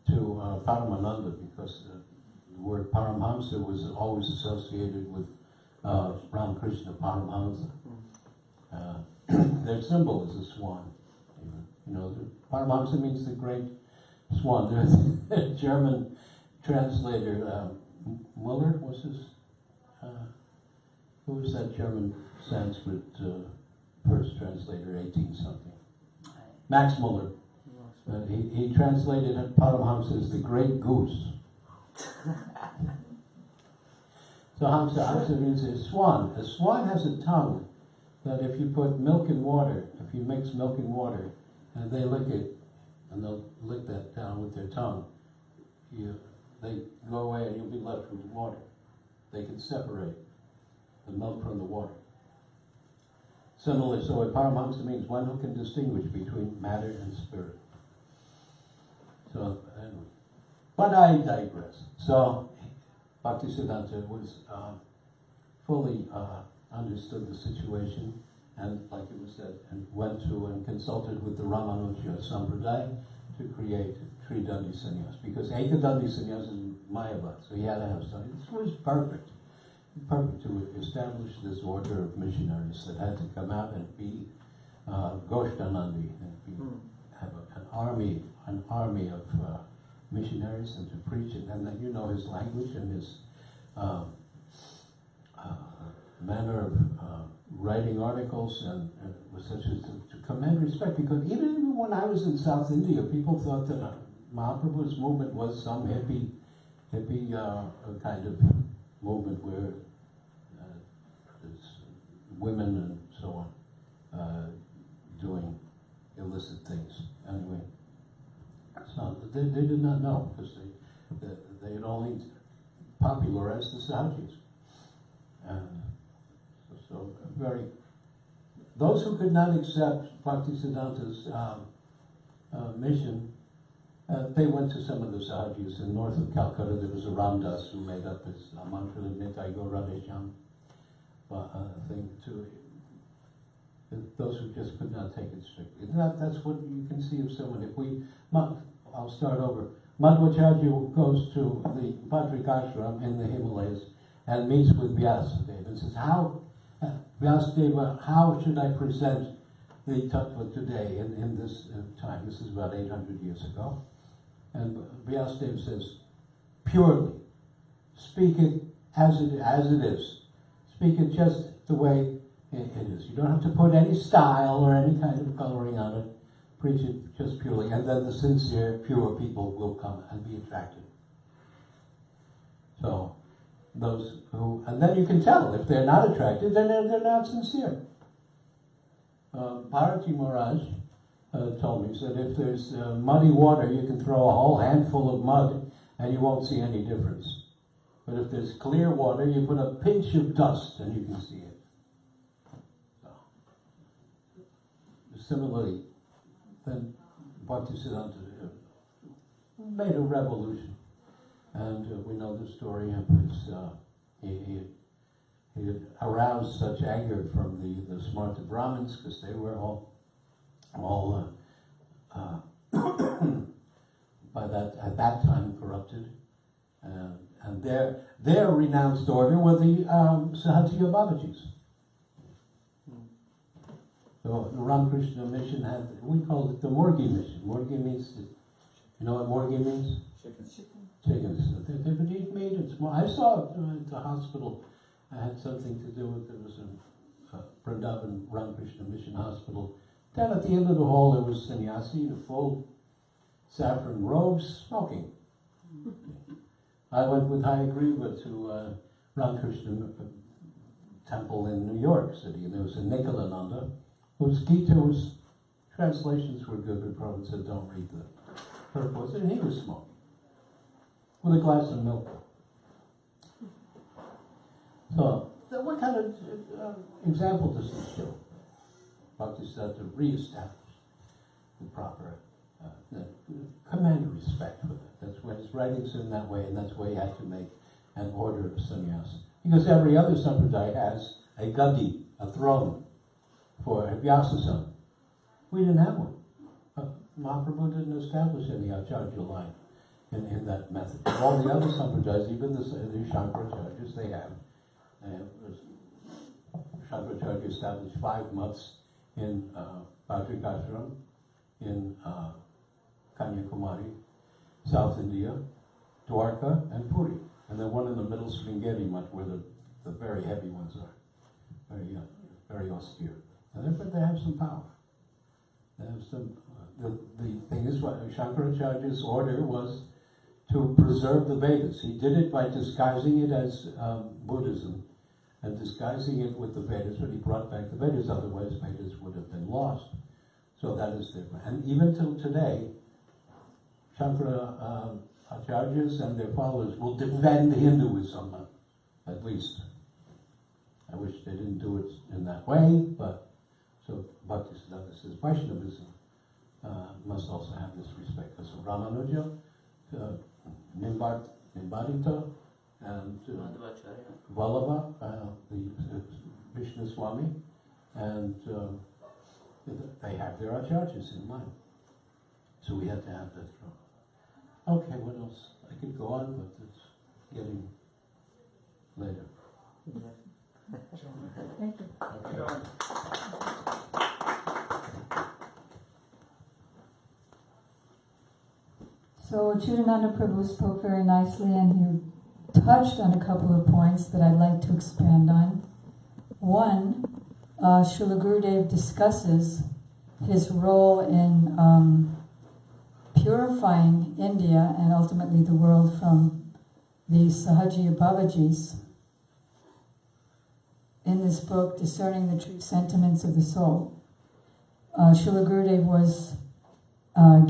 to Paramananda because the word Paramhamsa was always associated with Ramakrishna Paramhamsa. Their symbol is a swan. You know, the Paramhamsa means the great swan. The German translator, Muller, was his, who was that German Sanskrit first translator, 18-something? Max Muller. He translated Paramhamsa as the great goose. So Hamsa means a swan. A swan has a tongue that if you put milk and water, if you mix milk and water, and they lick it, and they'll lick that down with their tongue, they go away and you'll be left with water. They can separate the milk from the water. Similarly, so a Paramhamsa means one who can distinguish between matter and spirit. So, anyway. But I digress. So, Bhaktisiddhanta was fully understood the situation, and like it was said, and went to and consulted with the Ramanuja Sampradaya to create Tridandi Sannyas, because Ekadandi Sannyas is Mayavad, so he had to have something. This was perfect to establish this order of missionaries that had to come out and be Goshtanandi, and have an army of missionaries, and to preach it, and then you know his language and his manner of writing articles, and was such as to command respect, because even when I was in South India, people thought that Mahaprabhu's movement was some hippie kind of movement where women and so on doing illicit things. Anyway, so they did not know, because they had only popularized the Sahajis. And so those who could not accept Bhaktisiddhanta's mission, they went to some of the Sahajis in north of Calcutta. There was a Ramdas who made up his mantra, Nitai Go Radhesham thing too. Those who just could not take it strictly. That's what you can see of someone. I'll start over. Madhvacharya goes to the Badrikashram in the Himalayas and meets with Vyasadeva and says, Vyasadeva, how should I present the tattva today in this time? This is about 800 years ago. And Vyasadeva says, purely, speak it as it is. Speak it just the way it is. You don't have to put any style or any kind of coloring on it. Preach it just purely. And then the sincere, pure people will come and be attracted. So, those who, and then you can tell if they're not attracted, then they're not sincere. Bharati Maharaj told me, he said, if there's muddy water, you can throw a whole handful of mud and you won't see any difference. But if there's clear water, you put a pinch of dust and you can see it. So, similarly, then Bhaktisiddhanta made a revolution. And we know the story of his, he had aroused such anger from the Smarta Brahmins, because they were all at that time corrupted. And their renounced order were the Sahajiya Babajis. The Ramakrishna mission had, we called it the Morgi mission. Morgi means, you know what Morgi means? Chickens. They would eat meat and small. I saw it at the hospital. I had something to do with, there was a Vrindavan Ramakrishna mission hospital. Down at the end of the hall there was sannyasi in a full saffron robes smoking. I went with Hayagriva to Ramakrishna temple in New York City, and there was a Nikalananda whose Gita's translations were good, but Prabhupada said don't read the purpose, and he was smoking with a glass of milk. So what kind of example does this show? Bhaktisiddhanta to re-establish the proper command respect for that. That's why his writings in that way, and that's why he had to make an order of sannyas. Because every other sampradaya has a gadi, a throne, for a Vyasa-san. We didn't have one. Mahaprabhu didn't establish any acharya line in that method. All the other sampradayas, even the Shankaracharyas, they have. Shankaracharya established 5 months in Bhadrakashram, in Kanyakumari, South India, Dwarka, and Puri. And then one in the middle, Sringeri Mutt, where the very heavy ones are. Very austere. But they have some power. They have some. The thing is, what Shankaracharya's order was to preserve the Vedas. He did it by disguising it as Buddhism and disguising it with the Vedas, but he brought back the Vedas, otherwise Vedas would have been lost. So that is different. And even till today, Shankara Acharyas and their followers will defend Hinduism, at least. I wish they didn't do it in that way, but so Bhaktisiddhanta says Vaishnavism must also have this respect. So Ramanuja, Nimbadita, and Vallabha, the Vishnu Swami, and they have their acharyas in mind. So we had to have that throne. Okay, what else? I could go on, but it's getting later.
Thank you.
Okay.
So Chudananda Prabhu spoke very nicely, and he touched on a couple of points that I'd like to expand on. One, Srila Gurudev discusses his role in purifying India and ultimately the world from the Sahajiya Babajis in this book, Discerning the True Sentiments of the Soul. Srila Gurudev was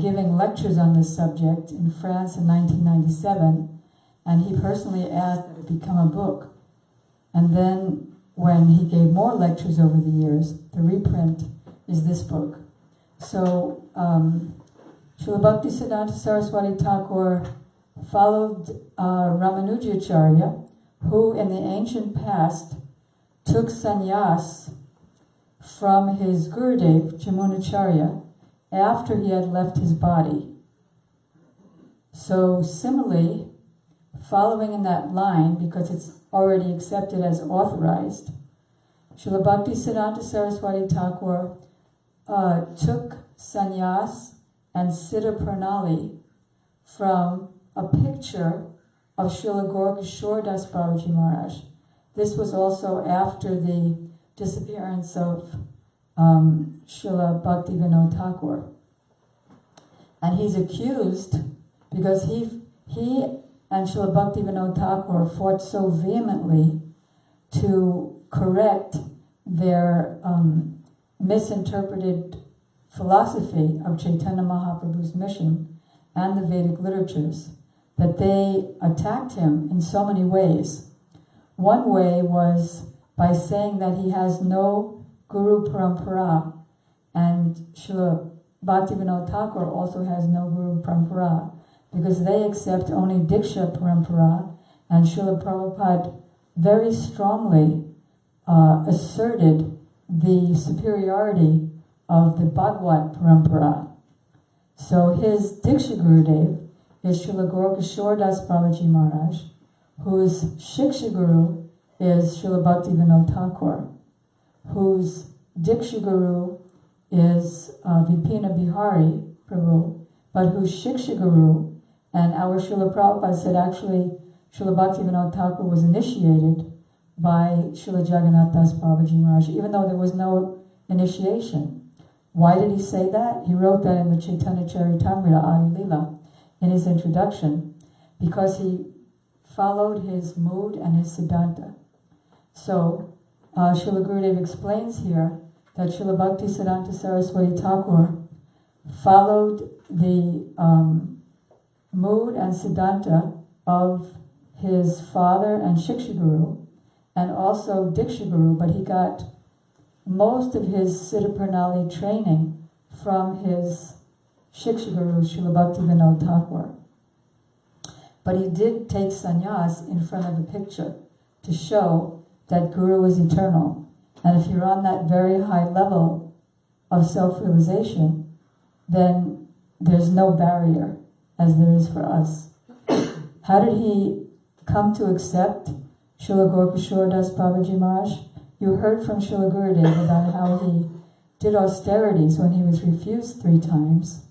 giving lectures on this subject in France in 1997, and he personally asked that it become a book. And then when he gave more lectures over the years, the reprint is this book. So Srila Bhaktisiddhanta Saraswati Thakur followed Ramanujacharya, who in the ancient past took sannyas from his Gurudev, Jamunacharya, after he had left his body. So similarly, following in that line, because it's already accepted as authorized, Srila Bhaktisiddhanta Saraswati Thakur took sannyas and Siddha Pranali from a picture of Srila Gaurkishore Das Babaji Maharaj. This was also after the disappearance of Srila Bhaktivinoda Thakur. And he's accused because he and Srila Bhaktivinoda Thakur fought so vehemently to correct their misinterpreted philosophy of Chaitanya Mahaprabhu's mission and the Vedic literatures that they attacked him in so many ways. One way was by saying that he has no Guru Parampara, and Srila Bhaktivinoda Thakur also has no Guru Parampara, because they accept only Diksha Parampara, and Srila Prabhupada very strongly asserted the superiority of the Bhagavad Parampara. So his Diksha Gurudev is Srila Gaurkishore Das Babaji Maharaj, whose Shiksha Guru is Srila Bhaktivinoda Thakur, whose Diksha Guru is Vipina Bihari Prabhu, but who's Shiksha Guru. And our Srila Prabhupada said actually Srila Bhaktivinoda Thakur was initiated by Srila Jagannath Das Babaji Maharaj, even though there was no initiation. Why did he say that? He wrote that in the Chaitanya Charitamrita Adi Lila in his introduction, because he followed his mood and his siddhanta. So, Srila Gurudev explains here that Srila Bhakti Siddhanta Saraswati Thakur followed the mood and siddhanta of his father and Shiksha Guru, and also Diksha Guru, but he got most of his Siddha Pranali training from his Shiksha Guru, Srila Bhaktivinoda Thakur. But he did take sannyas in front of a picture to show that Guru is eternal. And if you're on that very high level of self-realization, then there's no barrier, as there is for us. How did he come to accept Srila Gorkashore Das Babaji Maharaj? You heard from Srila Gurudev about how he did austerities when he was refused 3 times,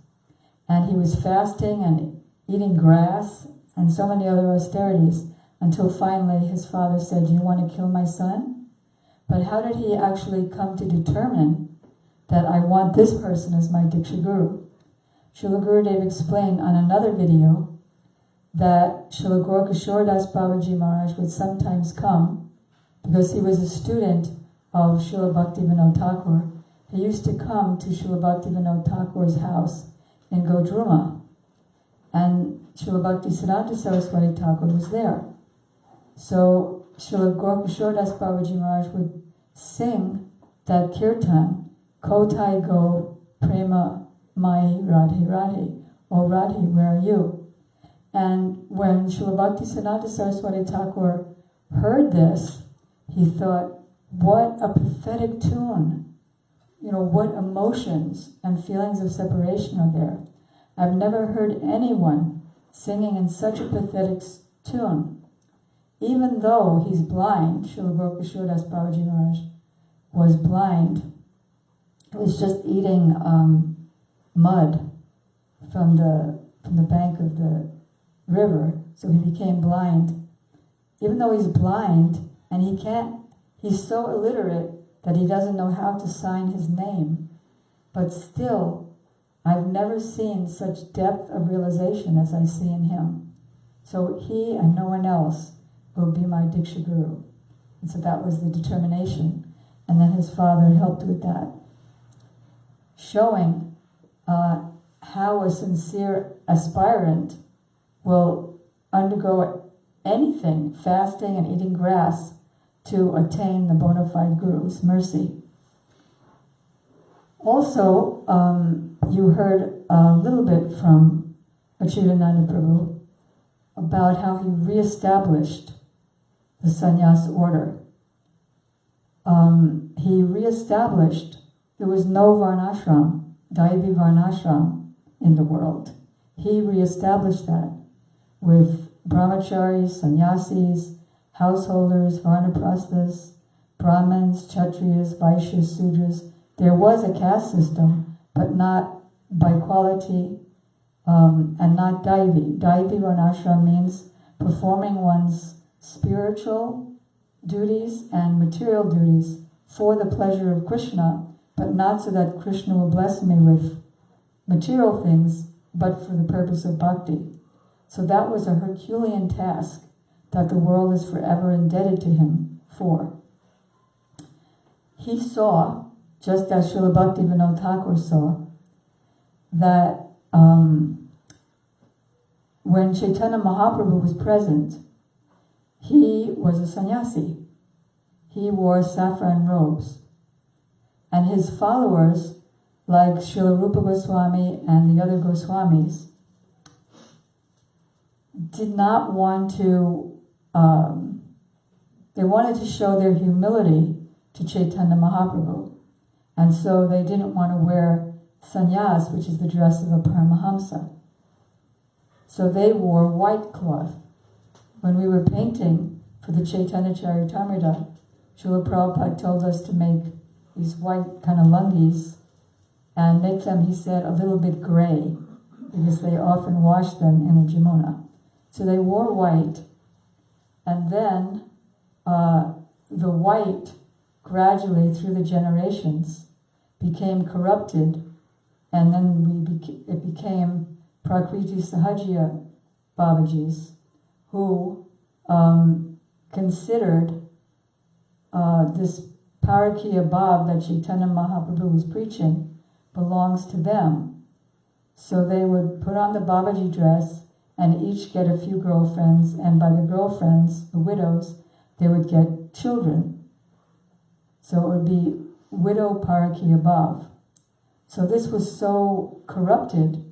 and he was fasting and eating grass and so many other austerities, until finally his father said, "Do you want to kill my son?" But how did he actually come to determine that I want this person as my Diksha Guru? Srila Gurudev explained on another video that Srila Gorkashore Das Babaji Maharaj would sometimes come, because he was a student of Srila Bhaktivinoda Thakur. He used to come to Srila Bhaktivinoda Thakur's house in Godruma, and Srila Bhakti Siddhanta Saraswati Thakur was there. So Srila Gorkashore Das Babaji Maharaj would sing that kirtan, Kotai Go Prema Mai Radhe Radhe, O Radhe, where are you? And when Srila Bhakti Siddhanta Saraswati Thakur heard this, he thought, what a pathetic tune. You know, what emotions and feelings of separation are there. I've never heard anyone singing in such a pathetic tune. Even though he's blind, Srila Gorkashore Das Babaji Maharaj was blind. He was just eating mud from the bank of the river, so he became blind. Even though he's blind, and he's so illiterate that he doesn't know how to sign his name, but still, I've never seen such depth of realization as I see in him. So he and no one else will be my Diksha Guru. And so that was the determination. And then his father helped with that, showing how a sincere aspirant will undergo anything, fasting and eating grass, to attain the bona fide Guru's mercy. Also, you heard a little bit from Achirananda Prabhu about how he reestablished the sannyas order. He reestablished, there was no varnashram, Daivi varnashram in the world. He reestablished that with brahmacharis, sannyasis, householders, varnaprasthas, brahmins, kshatriyas, vaishyas, sudras. There was a caste system, but not by quality, and not Daivi. Daivi varnashram means performing one's spiritual duties and material duties for the pleasure of Krishna, but not so that Krishna will bless me with material things, but for the purpose of bhakti. So that was a Herculean task that the world is forever indebted to him for. He saw, just as Srila Bhaktivinoda Thakur saw, that when Chaitanya Mahaprabhu was present, he was a sannyasi. He wore saffron robes. And his followers, like Srila Rupa Goswami and the other Goswamis, did not want to, they wanted to show their humility to Chaitanya Mahaprabhu. And so they didn't want to wear sannyas, which is the dress of a Paramahamsa. So they wore white cloth. When we were painting for the Chaitanya Charitamrita, Srila Prabhupada told us to make these white kind of lungis and make them, he said, a little bit gray, because they often washed them in the Jamuna. So they wore white, and then the white gradually through the generations became corrupted, and then it became Prakriti Sahajya Babajis, who considered this Parakya Bhav that Chaitanya Mahaprabhu was preaching belongs to them. So they would put on the Babaji dress and each get a few girlfriends, and by the girlfriends, the widows, they would get children. So it would be widow Parakya Bhav. So this was so corrupted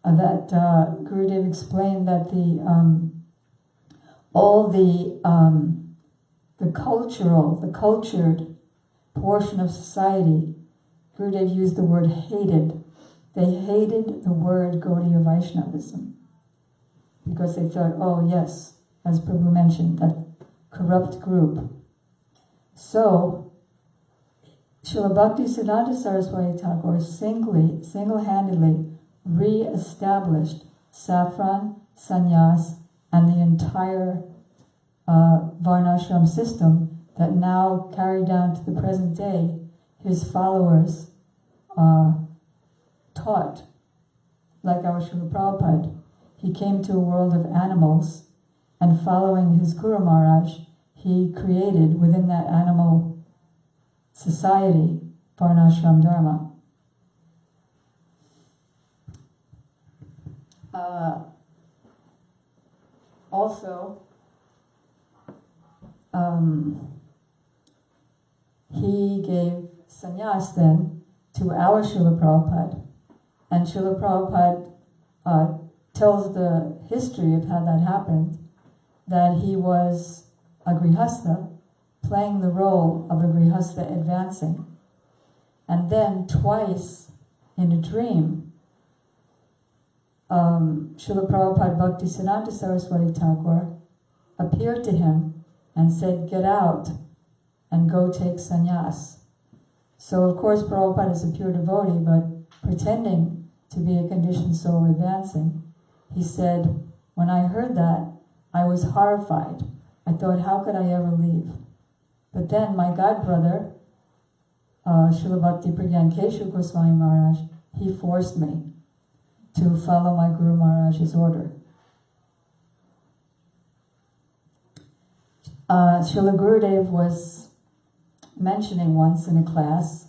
that Gurudev explained that all the cultured portion of society, Gurudev used the word hated. They hated the word Gaudiya Vaishnavism because they thought, oh yes, as Prabhu mentioned, that corrupt group. So, Srila Bhaktisiddhanta Saraswati Thakur single-handedly re-established saffron, sannyas, and the entire Varnashram system that now carried down to the present day his followers taught. Like our Srila Prabhupada, he came to a world of animals, and following his Guru Maharaj, he created within that animal society Varnashram Dharma. Also, he gave sannyas then to our Srila Prabhupada, and Srila Prabhupada tells the history of how that happened, that he was a grihastha, playing the role of a grihastha advancing, and then twice in a dream, Srila Prabhupada Bhaktisiddhanta Saraswati Thakur appeared to him and said, get out and go take sannyas. So of course Prabhupada is a pure devotee, but pretending to be a conditioned soul advancing, he said, when I heard that, I was horrified. I thought, how could I ever leave? But then my godbrother, Srila Bhakti Pragyan Keshav Goswami Maharaj, he forced me to follow my Guru Maharaj's order. Srila Gurudev was mentioning once in a class,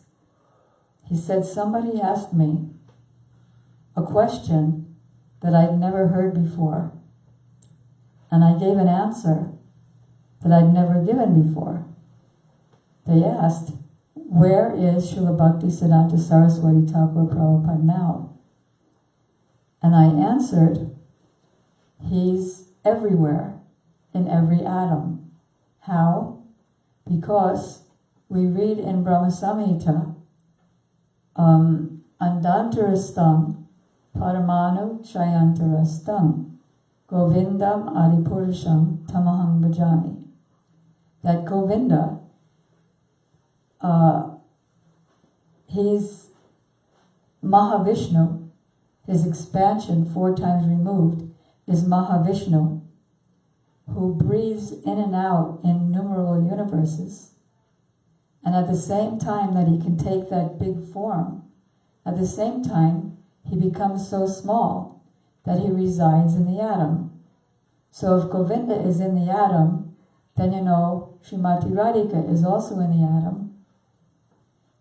he said, somebody asked me a question that I'd never heard before, and I gave an answer that I'd never given before. They asked, where is Srila Bhaktisiddhanta Saraswati Thakur Prabhupada now? And I answered, he's everywhere, in every atom. How? Because we read in Brahma Samhita, Andantarastam Paramanu Chayantarastam Govindam Adipurusham Tamaham Bhajami. That Govinda, he's Mahavishnu. His expansion 4 times removed is Mahavishnu, who breathes in and out in innumerable universes. And at the same time that he can take that big form, at the same time he becomes so small that he resides in the atom. So if Govinda is in the atom, then you know Srimati Radhika is also in the atom.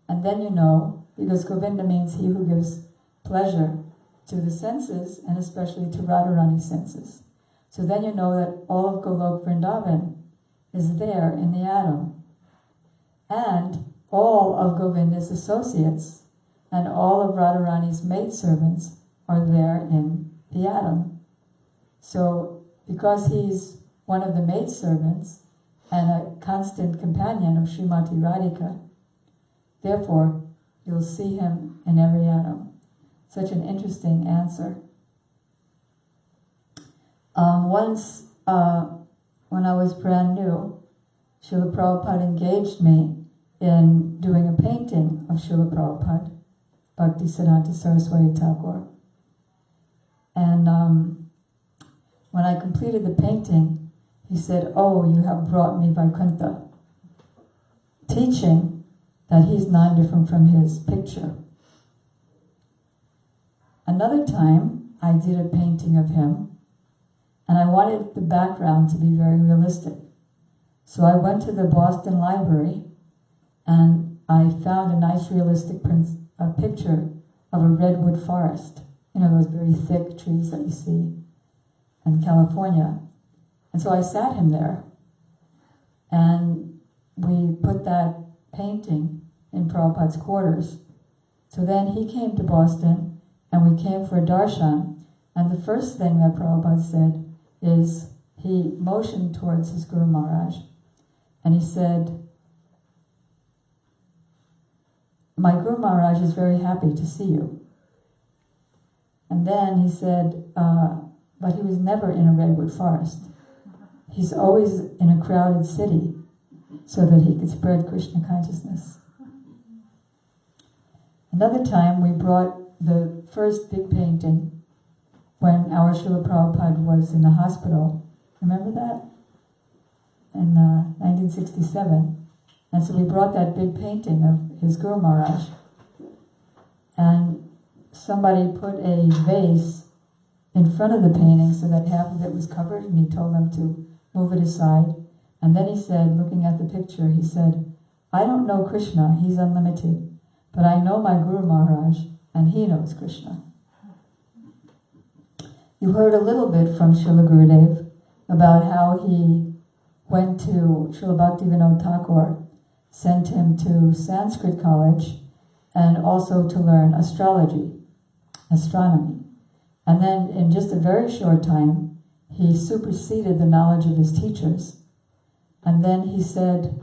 And then you know, because Govinda means he who gives pleasure to the senses, and especially to Radharani's senses. So then you know that all of Golok Vrindavan is there in the atom. And all of Govinda's associates and all of Radharani's maidservants are there in the atom. So because he's one of the maidservants and a constant companion of Srimati Radhika, therefore you'll see him in every atom. Such an interesting answer. Once, when I was brand new, Srila Prabhupada engaged me in doing a painting of Srila Prabhupada. Bhaktisiddhanta Saraswati Thakur. And when I completed the painting, he said, "Oh, you have brought me Vaikuntha," teaching that he's non-different from his picture. Another time, I did a painting of him, and I wanted the background to be very realistic. So I went to the Boston Library, and I found a nice realistic picture of a redwood forest. You know, those very thick trees that you see in California. And so I sat him there, and we put that painting in Prabhupada's quarters. So then he came to Boston, and we came for a darshan, and the first thing that Prabhupada said is, he motioned towards his Guru Maharaj, and he said, "My Guru Maharaj is very happy to see you." And then he said, but he was never in a redwood forest. He's always in a crowded city so that he could spread Krishna consciousness. Another time we brought the first big painting when our Srila Prabhupada was in the hospital. Remember that? In 1967. And so we brought that big painting of his Guru Maharaj. And somebody put a vase in front of the painting so that half of it was covered, and he told them to move it aside. And then he said, looking at the picture, he said, "I don't know Krishna, he's unlimited, but I know my Guru Maharaj, and he knows Krishna." You heard a little bit from Srila Gurudev about how he went to Srila Bhaktivinoda Thakur, sent him to Sanskrit college, and also to learn astronomy. And then in just a very short time, he superseded the knowledge of his teachers. And then he said,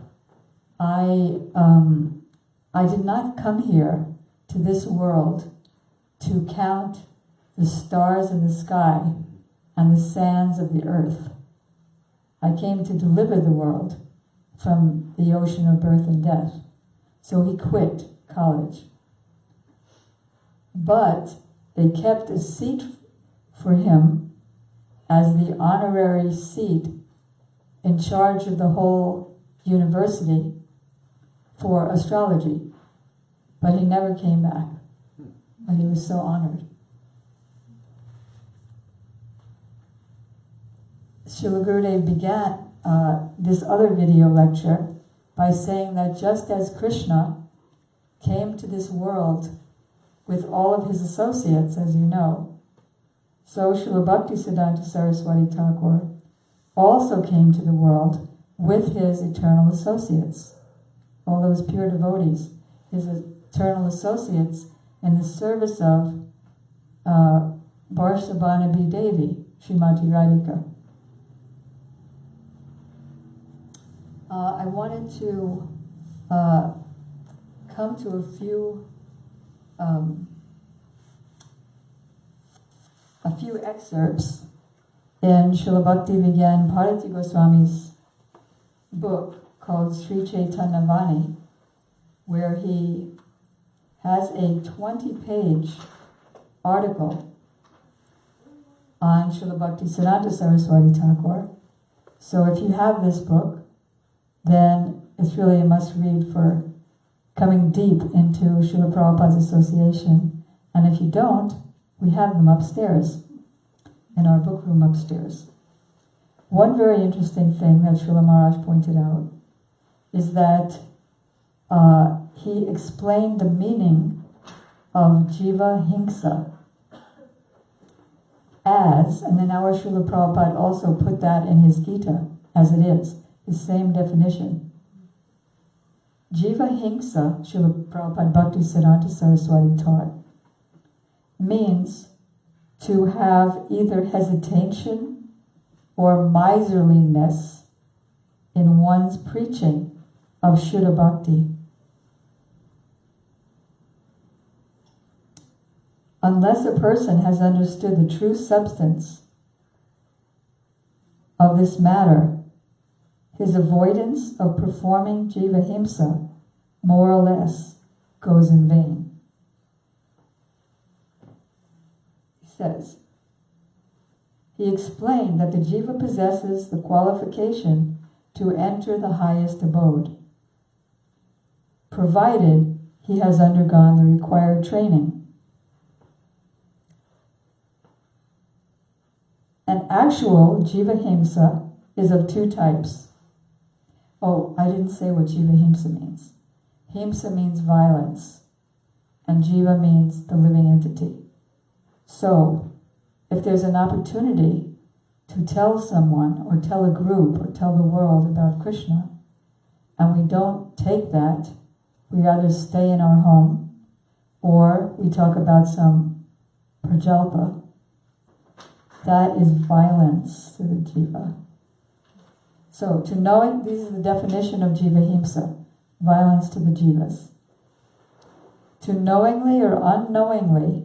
I did not come here to this world to count the stars in the sky and the sands of the earth. I came to deliver the world from the ocean of birth and death. So he quit college. But they kept a seat for him as the honorary seat in charge of the whole university for astrology. But he never came back. But he was so honored. Srila Gurudev began this other video lecture by saying that just as Krishna came to this world with all of his associates, as you know, so Srila Bhaktisiddhanta Saraswati Thakur also came to the world with his eternal associates, all those pure devotees, his eternal associates in the service of Varshabhanabi Devi, Srimati Radhika. I wanted to come to a few excerpts in Srila Bhakti Vigyan Bharati Goswami's book called Sri Chaitanya Vani, where he has a 20-page article on Srila Bhaktisiddhanta Saraswati Thakur. So if you have this book, then it's really a must-read for coming deep into Srila Prabhupada's association. And if you don't, we have them upstairs, in our book room upstairs. One very interesting thing that Srila Maharaj pointed out is that he explained the meaning of Jiva Hingsa as, and then our Srila Prabhupada also put that in his Gita as it is, the same definition. Jiva Hingsa, Srila Prabhupada Bhaktisiddhanta Saraswati taught, means to have either hesitation or miserliness in one's preaching of Shuddha Bhakti. Unless a person has understood the true substance of this matter, his avoidance of performing Jiva Himsa more or less goes in vain. says. He explained that the jiva possesses the qualification to enter the highest abode, provided he has undergone the required training. An actual jiva himsa is of two types. Oh, I didn't say what jiva himsa means. Himsa means violence, and jiva means the living entity. So, if there's an opportunity to tell someone, or tell a group, or tell the world about Krishna, and we don't take that, we either stay in our home, or we talk about some prajalpa, that is violence to the jiva. So, to knowing, this is the definition of jiva himsa, violence to the jivas. To knowingly or unknowingly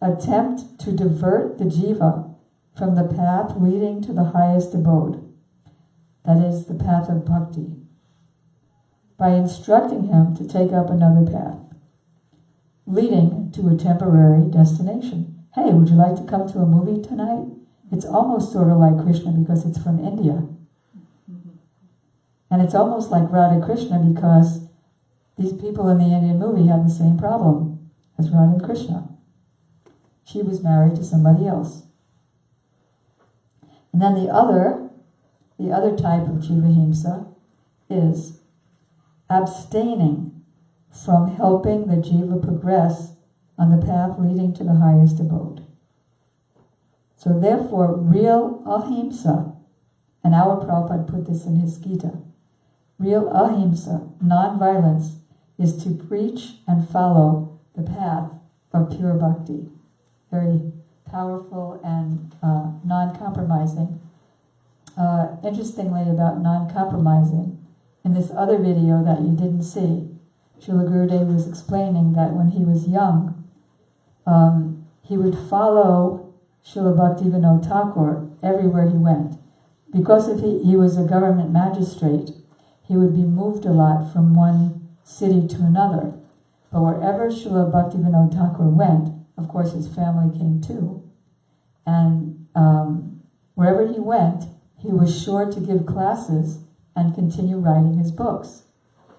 attempt to divert the jiva from the path leading to the highest abode, that is the path of bhakti, by instructing him to take up another path, leading to a temporary destination. Hey, would you like to come to a movie tonight? It's almost sort of like Krishna because it's from India. And it's almost like Radha Krishna because these people in the Indian movie had the same problem as Radha and Krishna. She was married to somebody else. And then the other type of jiva himsa is abstaining from helping the jiva progress on the path leading to the highest abode. So therefore, real ahimsa, and our Prabhupada put this in his Gita, real ahimsa, non-violence, is to preach and follow the path of pure bhakti. Very powerful and non-compromising. Interestingly about non-compromising, in this other video that you didn't see, Srila Gurudev was explaining that when he was young, he would follow Srila Bhaktivinoda Thakur everywhere he went. Because if he was a government magistrate, he would be moved a lot from one city to another. But wherever Srila Bhaktivinoda Thakur went, of course his family came too, and wherever he went, he was sure to give classes and continue writing his books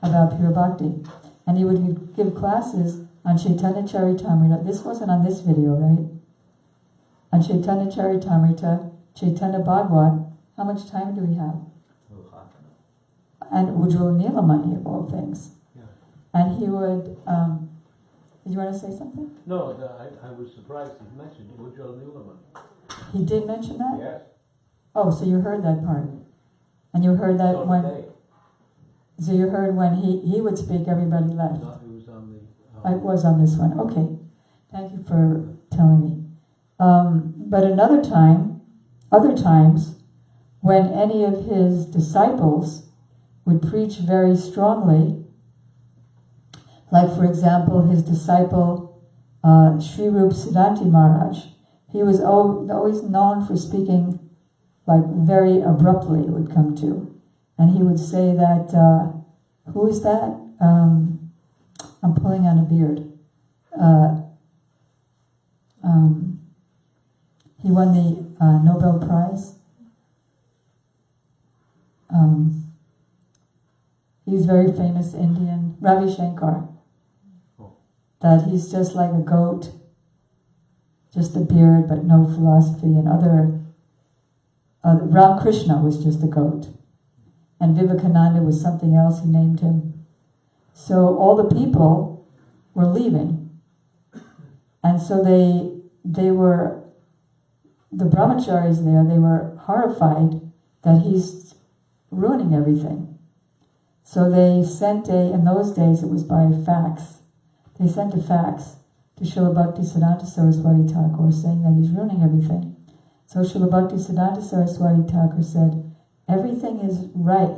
about pure bhakti. And he would give classes on Chaitanya Charitamrita. This wasn't on this video, right? On Chaitanya Charitamrita, Chaitanya Bhagavad. How much time do we have? And Ujjwala Nilamani, of all things.
Yeah.
And he would, did you want to say something?
No, I was surprised he mentioned Ujjwala Nilamani.
He did mention that?
Yes.
Oh, so you heard that part. And you heard that so you heard when he would speak, everybody left.
No, it was on the...
It was on this one. Okay. Thank you for telling me. But other times, when any of his disciples would preach very strongly, like for example, his disciple Sri Rup Siddhanti Maharaj, he was always known for speaking like very abruptly, it would come to. And he would say that, who is that? I'm pulling on a beard. He won the Nobel Prize. He's very famous Indian, Ravi Shankar. That he's just like a goat, just a beard but no philosophy, and Ram Krishna was just a goat. And Vivekananda was something else, he named him. So all the people were leaving. And so they were, the brahmacharis there, they were horrified that he's ruining everything. So they sent in those days it was by fax, they sent a fax to Srila Bhakti Siddhanta Saraswati Thakur saying that he's ruining everything. So Srila Bhakti Siddhanta Saraswati Thakur said, everything is right,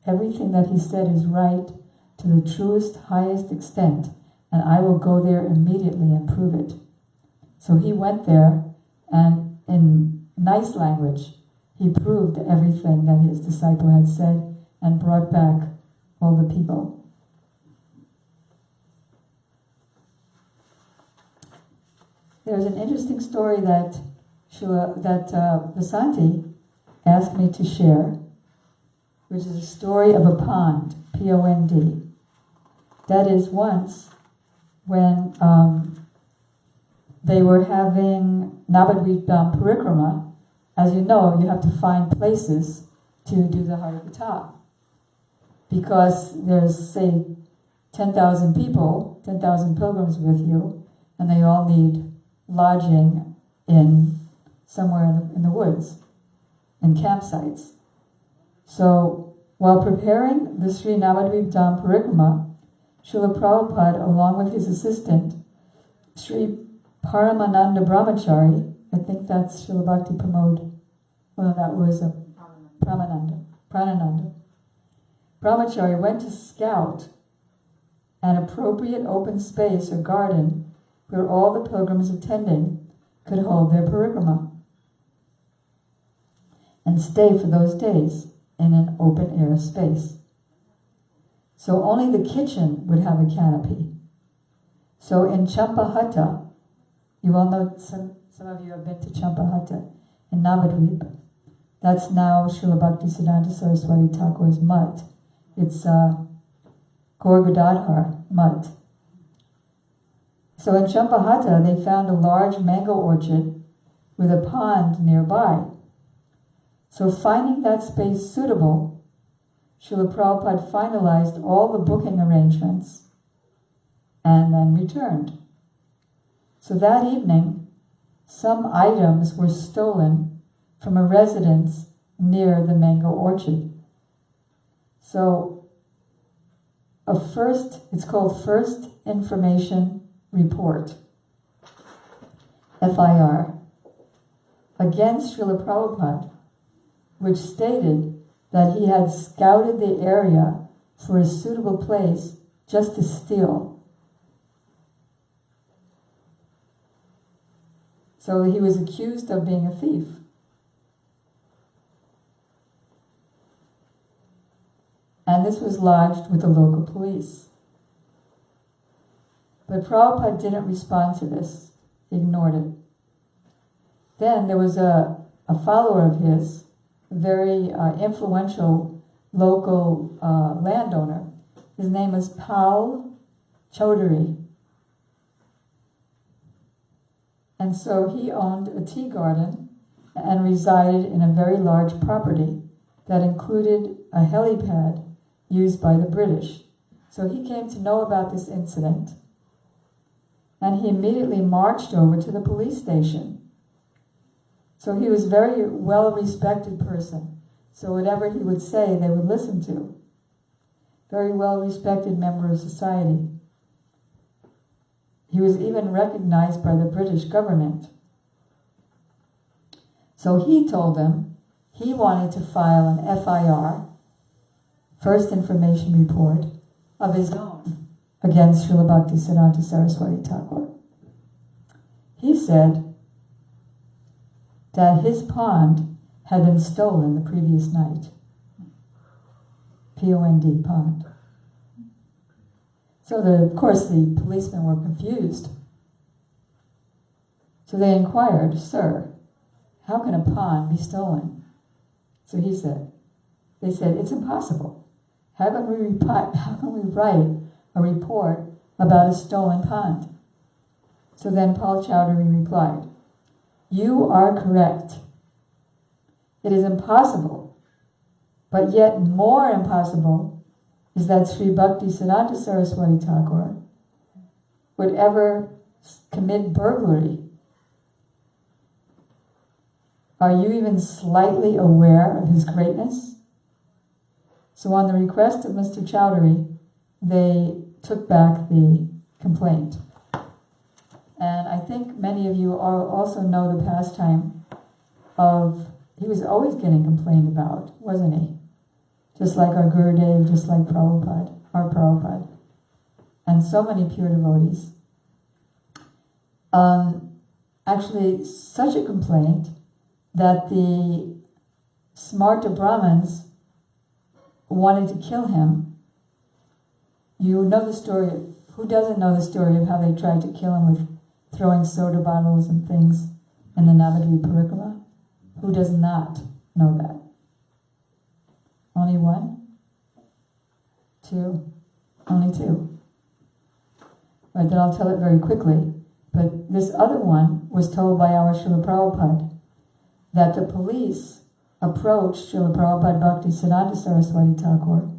everything that he said is right to the truest, highest extent, and I will go there immediately and prove it. So he went there, and in nice language, he proved everything that his disciple had said and brought back all the people. there's an interesting story that Vasanti asked me to share, which is a story of a pond, P-O-N-D. That is, once when they were having Navadvipam Parikrama, as you know, you have to find places to do the Harikatha. Because there's, say, 10,000 people, 10,000 pilgrims with you, and they all need lodging in somewhere in the woods, in campsites. So, while preparing the Sri Navadvipam Parikrama, Srila Prabhupada, along with his assistant, Sri Paramananda Brahmachari, I think that's Srila Bhakti Pramod, well, that was a Pranananda. Brahmachari went to scout an appropriate open space or garden where all the pilgrims attending could hold their parikrama and stay for those days in an open air space. So only the kitchen would have a canopy. So in Champahatta, you all know, some of you have been to Champahatta in Navadvip. That's now Srila Bhaktisiddhanta Saraswati Thakur's mutt. It's Gaur-Gadadhar mutt. So in Champahatta, they found a large mango orchard with a pond nearby. So finding that space suitable, Srila Prabhupada finalized all the booking arrangements and then returned. So that evening, some items were stolen from a residence near the mango orchard. So it's called First Information Report, FIR, against Srila Prabhupada, which stated that he had scouted the area for a suitable place just to steal. So he was accused of being a thief. And this was lodged with the local police. But Prabhupada didn't respond to this. He ignored it. Then there was a follower of his, a very influential local landowner. His name was Pal Chaudhary. And so he owned a tea garden and resided in a very large property that included a helipad used by the British. So he came to know about this incident, and he immediately marched over to the police station. So he was a very well-respected person. So whatever he would say, they would listen to. Very well-respected member of society. He was even recognized by the British government. So he told them he wanted to file an FIR, First Information Report, of his own against Srila Bhaktisiddhanta Saraswati Thakur. He said that his pond had been stolen the previous night. P-O-N-D, pond. So of course the policemen were confused. So they inquired, "Sir, how can a pond be stolen?" So they said, "It's impossible. How can we write a report about a stolen pond?" So then Paul Chowdhury replied, "You are correct. It is impossible, but yet more impossible is that Sri Bhaktisiddhanta Saraswati Thakur would ever commit burglary. Are you even slightly aware of his greatness?" So on the request of Mr. Chowdhury, they took back the complaint. And I think many of you also know the pastime of, he was always getting complained about, wasn't he? Just like our Gurudev, just like Prabhupada, our Prabhupada, and so many pure devotees. Actually, such a complaint that the Smarta Brahmins wanted to kill him. You know the story. Who doesn't know the story of how they tried to kill him with throwing soda bottles and things in the Navadvip Parikrama? Who does not know that? Only one? Two? Only two. Right, then I'll tell it very quickly. But this other one was told by our Srila Prabhupada that the police approached Srila Prabhupada Bhakti Siddhanta Saraswati Thakur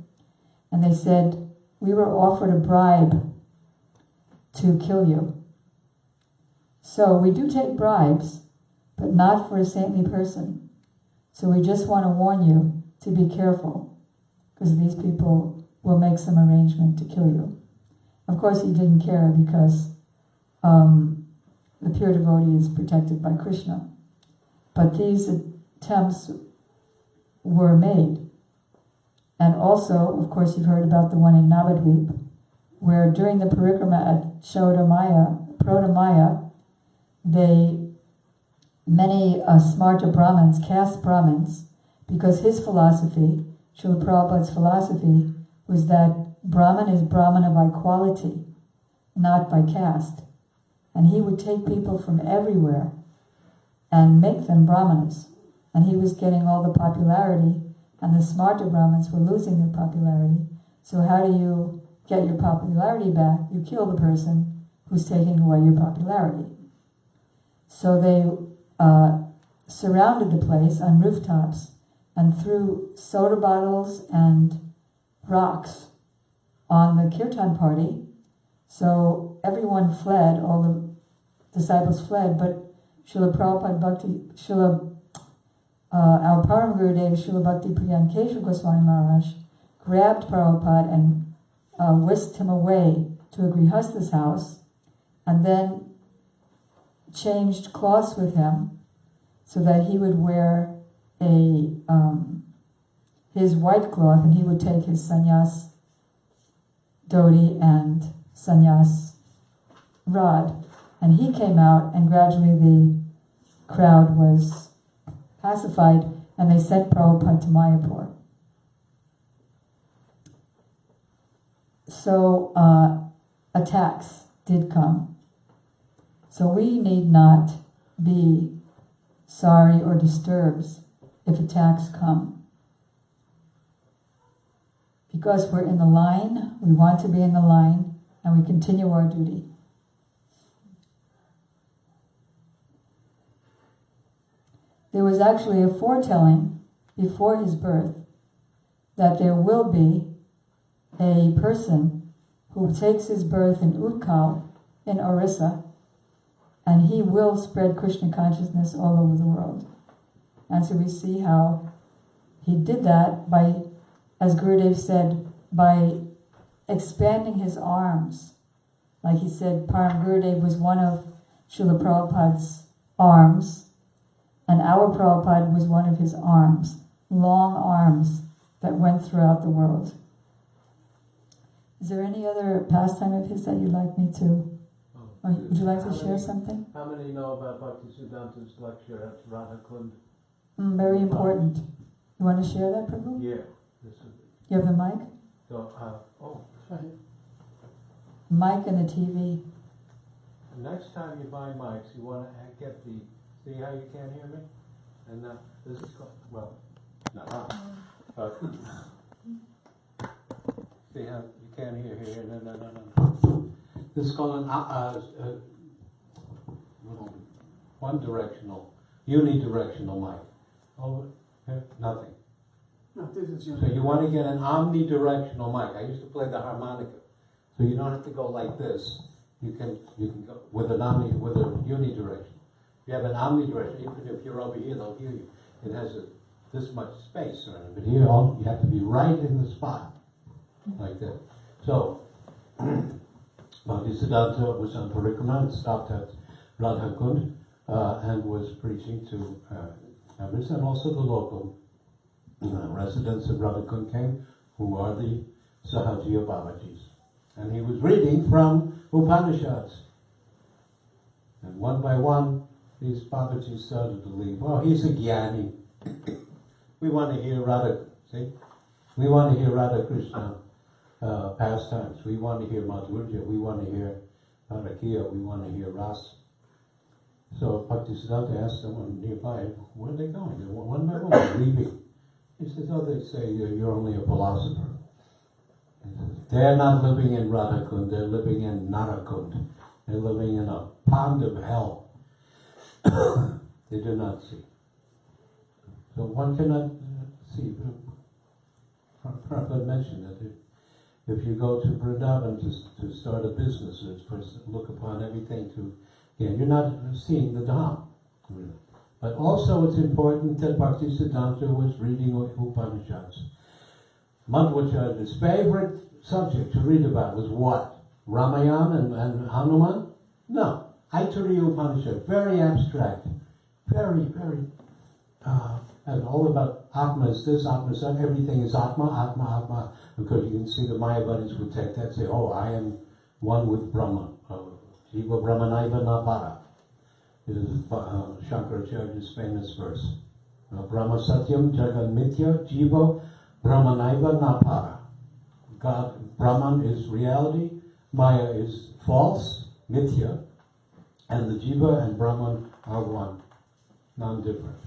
and they said, we were offered a bribe to kill you. So we do take bribes, but not for a saintly person. So we just want to warn you to be careful, because these people will make some arrangement to kill you. Of course he didn't care, because the pure devotee is protected by Krishna. But these attempts were made. And also, of course, you've heard about the one in Navadvip, where during the parikrama at Prodamaya, many smarta Brahmins, caste Brahmins, because his philosophy, Srila Prabhupada's philosophy, was that Brahman is Brahmana by quality, not by caste. And he would take people from everywhere and make them Brahmanas. And he was getting all the popularity, and the smarta Brahmins were losing their popularity. So how do you get your popularity back? You kill the person who's taking away your popularity. So they surrounded the place on rooftops and threw soda bottles and rocks on the kirtan party. So everyone fled, all the disciples fled, but Srila Prabhupada Bhakti, our Param Gurudev, Srila Bhakti Priyan Keshav Goswami Maharaj, grabbed Prabhupada and whisked him away to a Grihasta's house, and then changed cloths with him so that he would wear his white cloth, and he would take his sannyas dhoti and sannyas rod. And he came out, and gradually the crowd was pacified, and they sent Prabhupada to Mayapur. So attacks did come. So we need not be sorry or disturbed if attacks come. Because we're in the line, we want to be in the line, and we continue our duty. There was actually a foretelling before his birth that there will be a person who takes his birth in Utkal, in Orissa, and he will spread Krishna consciousness all over the world. And so we see how he did that by, as Gurudev said, by expanding his arms. Like he said, Param Gurudev was one of Srila Prabhupada's arms, and our Prabhupada was one of his arms, long arms that went throughout the world. Is there any other pastime of his that you'd like me to? Or would you like to share something?
How many know about Bhakti Siddhanta's lecture at Radhakund?
Very important. You want to share that, Prabhu?
Yeah. This is
You have the mic?
so,
Mic and the TV.
next time you buy mics, you want to get the. See how you can't hear me? And this is called, well, not but see how you can't hear here? No. This is called an one-directional, unidirectional mic. Over here, nothing.
No, this is
So you want to get an omnidirectional mic. I used to play the harmonica, so you don't have to go like this. You can go with a unidirectional. If you have an omnidirectional, even if you're over here, they'll hear you. It has this much space around it, but here you have to be right in the spot, like that. So, Bhakti Siddhanta was on Parikrama, stopped at Radhakund, and was preaching to members, and also the local residents of Radhakund came, who are the Sahajiya Babajis. And he was reading from Upanishads. And one by one, these Babajis started to leave. Oh, he's a Jnani. We want to hear Radha, see? We want to hear Radha Krishna pastimes. We want to hear Madhurya. We want to hear Parakiya. We want to hear Ras. So Bhaktisiddhanta asked someone nearby, where are they going? They're one by one, they're leaving. He says, oh, they say you're only a philosopher. He says, they're not living in Radhakund, they're living in Narakund. They're living in a pond of hell. They do not see. So one cannot see. Prabhupada mentioned that if you go to Vrindavan to start a business or to look upon everything you're not seeing the Dham. But also it's important that Bhaktisiddhanta was reading Upanishads. Madhvacharya's favorite subject to read about was what? Ramayana and Hanuman? No. Aitariya Upanishad, very abstract. Very, very, and all about Atma is this, Atma is that, everything is Atma, Atma, Atma. Because you can see the Mayavadis would take that and say, oh, I am one with Brahma. Jiva Brahmanaiva Napara. This is Shankaracharya's famous verse. Brahma Satyam Jagan Mithya Jiva Brahmanaiva Napara. God, Brahman is reality, Maya is false, Mithya, and the Jiva and Brahman are one, non-different.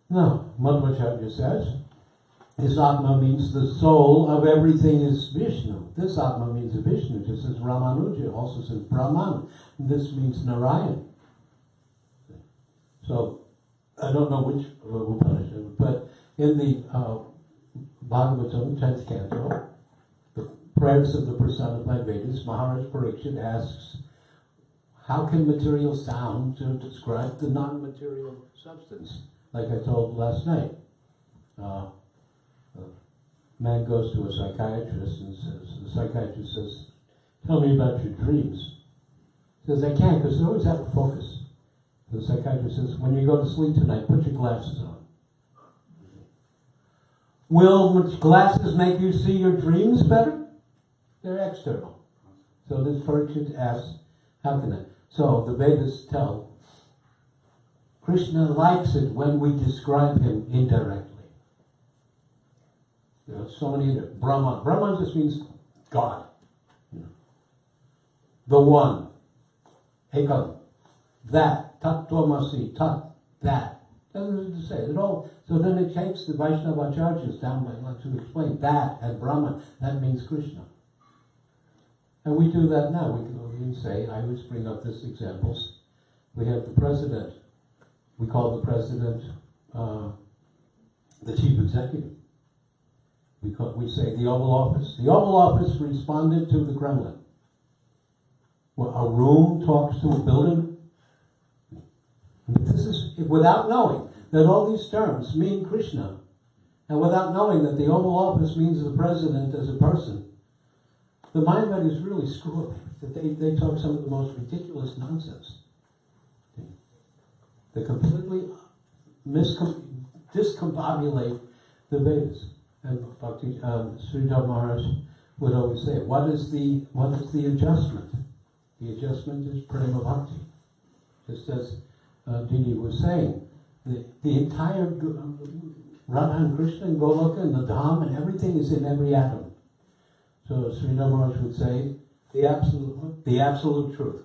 Now, Madhvacharya says, this Atma means the soul of everything is Vishnu. This Atma means Vishnu, just as Ramanuja also says Brahman. This means Narayan. So, I don't know which Upanishad, but in the Bhagavatam, 10th canto, the prayers of the personified Vedas, Maharaj Parikshit asks, how can material sound to describe the non-material substance? Like I told last night. Man goes to a psychiatrist and the psychiatrist says, tell me about your dreams. He says, I can't because they're always out of focus. The psychiatrist says, when you go to sleep tonight, put your glasses on. Will glasses make you see your dreams better? They're external. So this person asks, how can I? So the Vedas tell, Krishna likes it when we describe him indirectly. There are so many Brahman. Brahman just means God. The one. Ekam. That. Tattvamasi. Tat. That. Doesn't say it all. So then it takes the Vaishnava acharyas down to explain that and Brahman. That means Krishna. And we do that now. We can say, I always bring up this examples. We have the president. We call the president the chief executive. We say the Oval Office. The Oval Office responded to the Kremlin. Well, a room talks to a building. This is without knowing that all these terms mean Krishna, and without knowing that the Oval Office means the president as a person. The Mayavadis really screw up. That they talk some of the most ridiculous nonsense. They completely discombobulate the Vedas. And Sridhar Maharaj would always say, what is the adjustment? The adjustment is prema bhakti. Just as Didi was saying, the entire Radha and Krishna and Goloka and the Dham and everything is in every atom. So Sridhar Maharaj would say, the absolute truth.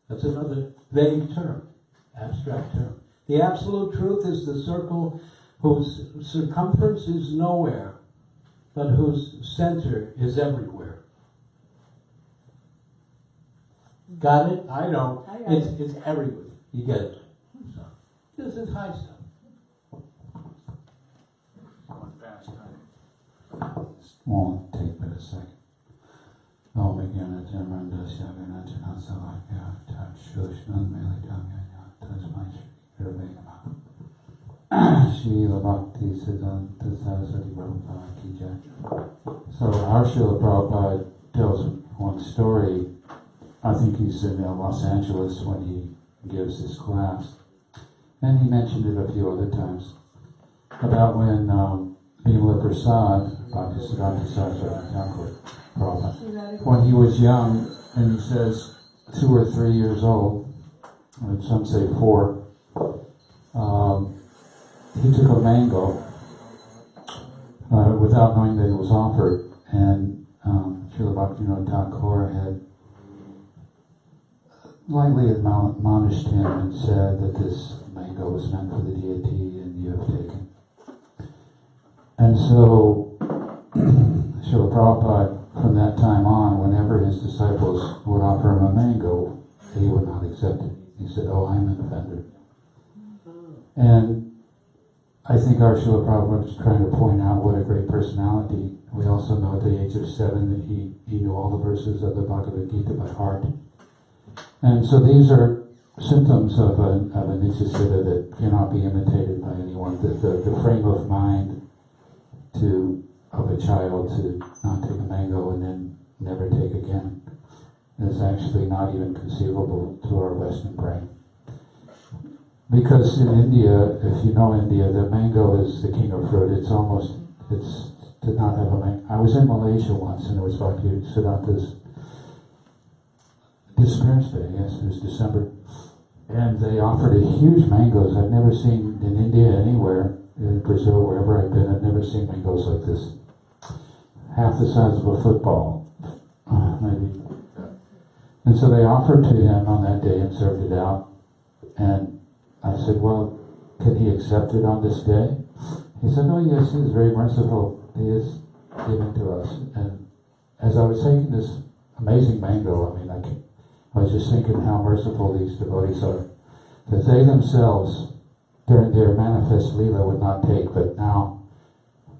That's another vague term, abstract term. The absolute truth is the circle whose circumference is nowhere, but whose center is everywhere. Got it? I don't. It's everywhere. You get it. So, this is high stuff.
One fast time.
Won't take but a second. Om Vijnana Jamranda Shavana Janasavakya Takshushman Melidamya Tasmai Shri Srila Bhakti Siddhanta Saraswati Prabhupada Ki Jai. So our Srila Prabhupada tells one story. I think he's in Los Angeles when he gives his class. And he mentioned it a few other times. About when Bimala Prasad, Bhaktisiddhanta Saraswati Thakur Prabhupada, when he was young, and he says 2 or 3 years old, and some say 4, he took a mango without knowing that it was offered, and Srila Bhaktivinoda Thakur had lightly admonished him and said that this mango was meant for the deity and you have taken. And so, Srila Prabhupada, from that time on, whenever his disciples would offer him a mango, he would not accept it. He said, "Oh, I'm an offender." And I think our Srila Prabhupada is trying to point out what a great personality. We also know at the age of 7 that he knew all the verses of the Bhagavad Gita by heart. And so these are symptoms of a Nityasiddha that cannot be imitated by anyone. The frame of mind of a child to not take a mango and then never take again is actually not even conceivable to our Western brain. Because in India, if you know India, the mango is the king of fruit. It's to not have a mango. I was in Malaysia once and it was Bhakti Siddhanta's disappearance day, yes, it was December. And they offered a huge mangoes. I've never seen in India anywhere, in Brazil, wherever I've been, I've never seen mangoes like this. Half the size of a football, maybe. And so they offered to him on that day and served it out. And I said, "Well, can he accept it on this day?" He said, "Oh yes, he is very merciful. He is giving to us." And as I was taking this amazing mango, I was just thinking how merciful these devotees are. That they themselves, during their manifest lila, would not take, but now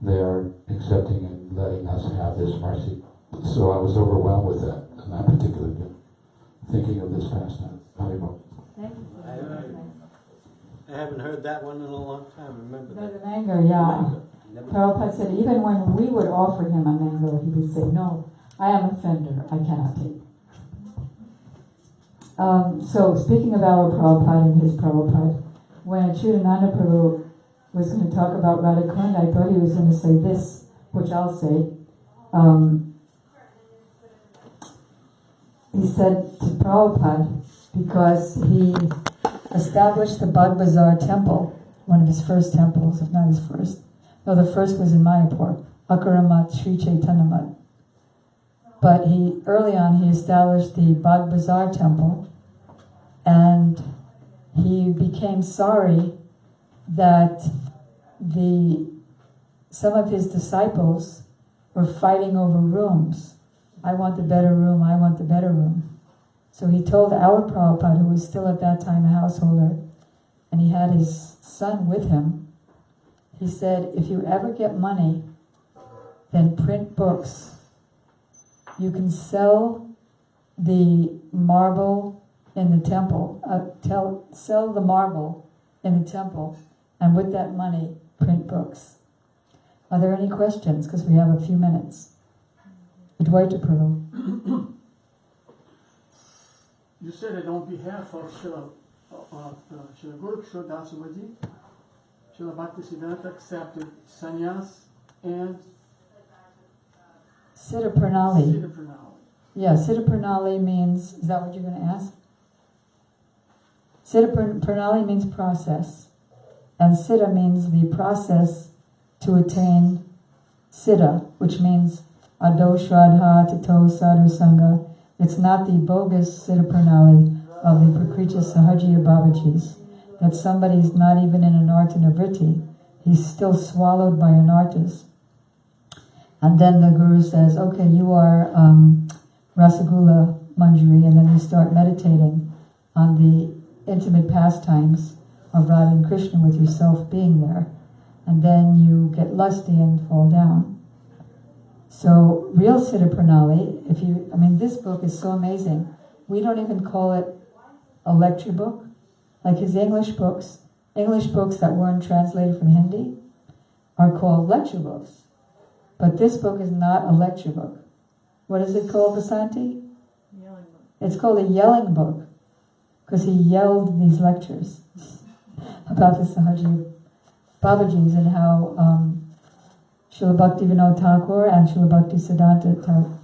they are accepting and letting us have this mercy. So I was overwhelmed with that on that particular day, thinking of this pastime. Haribol.
Thank you.
I haven't heard that one in a long time. Remember that?
The mango, yeah. Prabhupada said even when we would offer him a mango, he would say, "No, I am a offender. I cannot take." So speaking of our Prabhupada and his Prabhupada, when Chudananda Prabhu was going to talk about Radhakund, I thought he was going to say this, which I'll say. He said to Prabhupada, because he established the Bag Bazar temple, one of his first temples, if not his first. No, the first was in Mayapur, Akaramat Sri Chaitanya. But early on he established the Bag Bazar temple, and he became sorry that some of his disciples were fighting over rooms. I want the better room, I want the better room. So he told our Prabhupada, who was still at that time a householder, and he had his son with him, he said, "If you ever get money, then print books. You can sell the marble in the temple, sell the marble in the temple, and with that money, print books." Are there any questions? Because we have a few minutes. Advaita Prabhu.
You said that on behalf of Srila Guru Kishore Dasavadi, Srila Bhaktisiddhanta accepted sannyas and
Siddha Pranali.
Siddha Pranali.
Yeah, Siddha Pranali means, is that what you're going to ask? Siddha Pranali means process. And Siddha means the process to attain Siddha, which means Ado Shraddha Tato Sadhu Sangha. It's not the bogus Siddha Pranali of the Prakriti Sahajiya Babajis, that somebody's not even in an arta nivritti, he's still swallowed by an artist. And then the Guru says, "Okay, you are Rasagula Manjari," and then you start meditating on the intimate pastimes of Radha and Krishna with yourself being there. And then you get lusty and fall down. So, real Siddha Pranali, this book is so amazing. We don't even call it a lecture book. Like his English books that weren't translated from Hindi are called lecture books. But this book is not a lecture book. What is it called, Vasanti?
Yelling book.
It's called a yelling book, because he yelled these lectures about the Sahaji Babajis and how Srila Bhakti Vinod Thakur and Srila Bhakti Siddhanta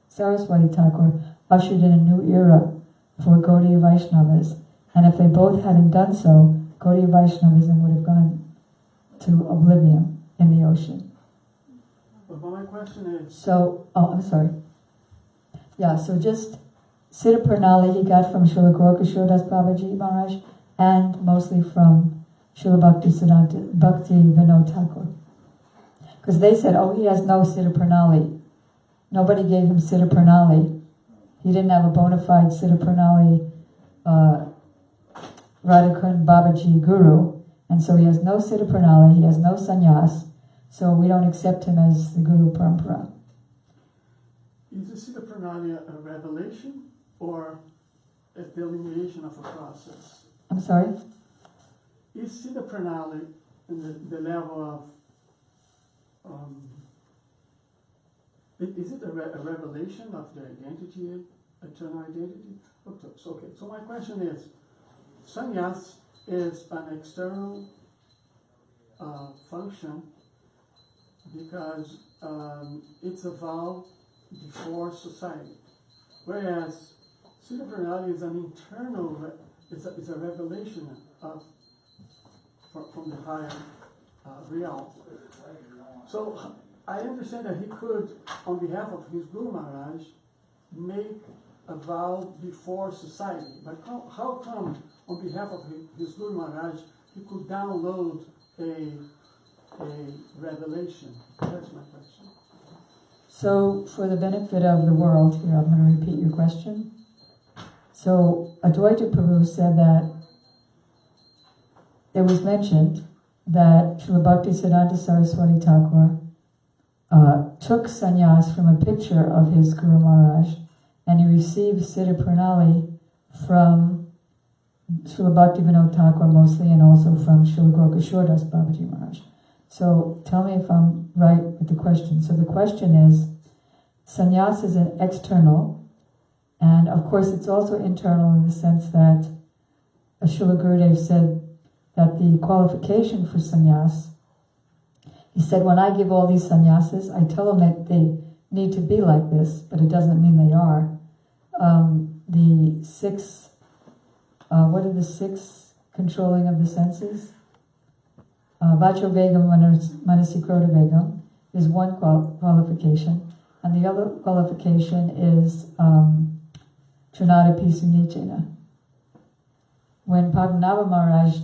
Saraswati Thakur ushered in a new era for Gaudiya Vaishnavas. And if they both hadn't done so, Gaudiya Vaishnavism would have gone to oblivion in the ocean.
But my question is...
So, I'm sorry. Yeah, so just Siddha Pranali he got from Srila Gaurkishore Das Babaji Maharaj and mostly from Srila Bhakti Vinod Thakur. Because they said, oh, he has no Siddha Pranali. Nobody gave him Siddha Pranali. He didn't have a bona fide Siddha Pranali Radhakund Babaji Guru, and so he has no Siddha Pranali, he has no sannyas, so we don't accept him as the Guru Parampara.
Is the Siddha Pranali a revelation or a delineation of a process?
I'm sorry?
Is Siddha Pranali in the level of, is it a revelation of the identity, eternal identity? Okay, so my question is, sannyas is an external function because it's a vow before society, whereas Siddha Pranali is an internal, it's a revelation of from the higher realm. So I understand that he could, on behalf of his Guru Maharaj, make a vow before society. But how come, on behalf of his Guru Maharaj, he could download a revelation? That's my question.
So, for the benefit of the world, here I'm going to repeat your question. So, Advaita Prabhu said that it was mentioned that Srila Bhaktisiddhanta Saraswati Thakur took sannyas from a picture of his Guru Maharaj, and he received Siddha Pranali from Srila Bhakti Vinod Thakur mostly, and also from Srila Gaurkishore Das Babaji Maharaj. So tell me if I'm right with the question. So the question is, sannyas is an external, and of course it's also internal in the sense that Srila Gurudev said that the qualification for sannyas, he said, when I give all these sannyasis, I tell them that they need to be like this, but it doesn't mean they are. The six, what are the six controlling of the senses? Vacho Vegam Manasi Krota Vegam is one qualification, and the other qualification is Trinada Pisunichena. When Padmanabha Maharaj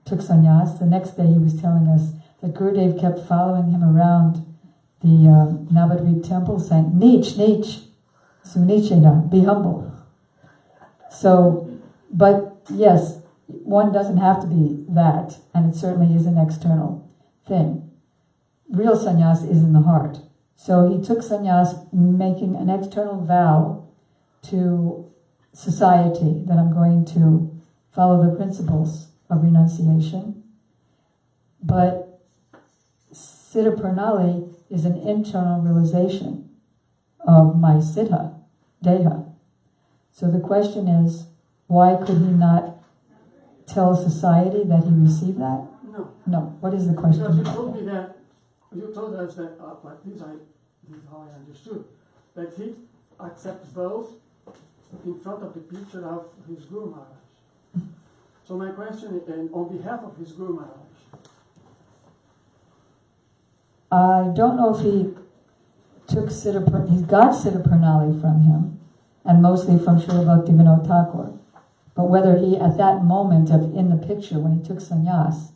took sannyas, the next day he was telling us that Gurudev kept following him around the Navadvip temple saying, Nich, Nich, Sunichena, be humble. So, but yes, one doesn't have to be that, and it certainly is an external thing. Real sannyas is in the heart. So he took sannyas making an external vow to society that I'm going to follow the principles of renunciation. But Siddha Pranali is an internal realization of my Siddha, Deha. So the question is, why could he not tell society that he received that?
No.
No. What is the question?
Because you told us that, like this is how I understood, that he accepts both in front of the picture of his Guru Maharaj. So my question is, and on behalf of his Guru Maharaj,
I don't know if he took he got Siddha Pranali from him, and mostly from Srila Bhakti Vinod Thakur. But whether he, at that moment in the picture, when he took sannyas,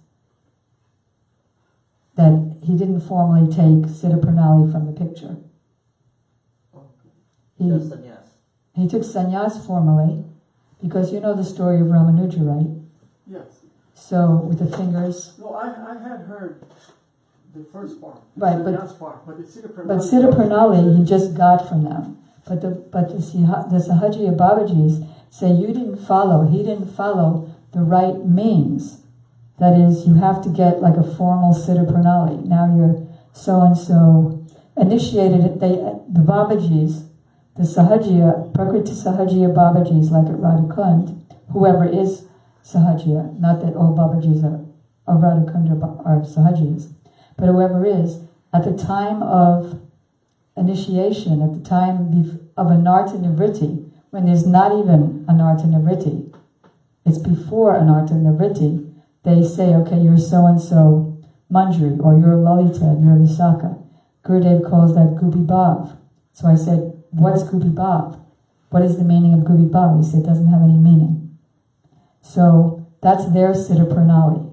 that he didn't formally take Siddha Pranali from the picture. He took sannyas formally, because you know the story of Ramanuja, right?
yes.
So, with the fingers.
No, I had heard the first part,
Right,
the
but
last part, but the Siddha Pranali.
But Siddha Pranali he just got from them. But the Sahajiya Babajis say he didn't follow the right means. That is, you have to get like a formal Siddha Pranali. Now you're so-and-so initiated. The Babajis, the Sahajiya, Prakriti Sahajiya Babajis, like at Radhakund, whoever is Sahajiya, not that all Babajis are Radhakund are Sahajiyas, but whoever is, at the time of initiation, at the time of Anartha Nivritti, when there's not even Anartha Nivritti, it's before Anartha Nivritti, they say, okay, you're so-and-so Manjari, or you're Lalita, and you're Visakha. Gurudev calls that Gupi Bhav. So I said, what's Gupi Bhav? what is the meaning of Gubi Bhav? He said, it doesn't have any meaning. So that's their Siddha Pranali.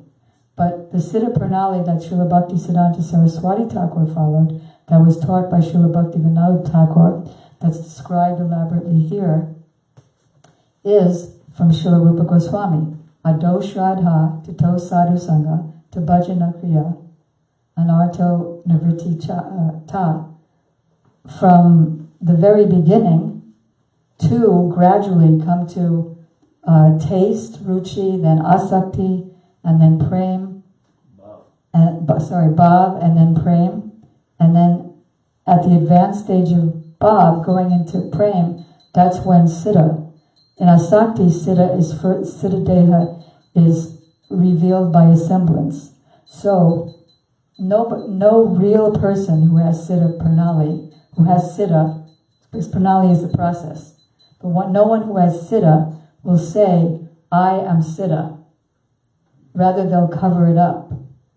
But the Siddha Pranali that Srila Bhaktisiddhanta Saraswati Thakur followed, that was taught by Srila Bhaktivinoda Thakur, that's described elaborately here, is from Srila Rupa Goswami. Ado Shraddha Tato Sadhu Sangha to Bhajana Kriya Anarto Nivritti Ta. From the very beginning to gradually come to taste, ruchi, then asakti, and then prem, bhav, and then prem, and then at the advanced stage of bhav, going into prem, that's when siddha. In asakti, siddha deha is revealed by a semblance. So no real person who has siddha pranali, who has siddha, because pranali is the process, but no one who has siddha will say, I am siddha. Rather, they'll cover it up.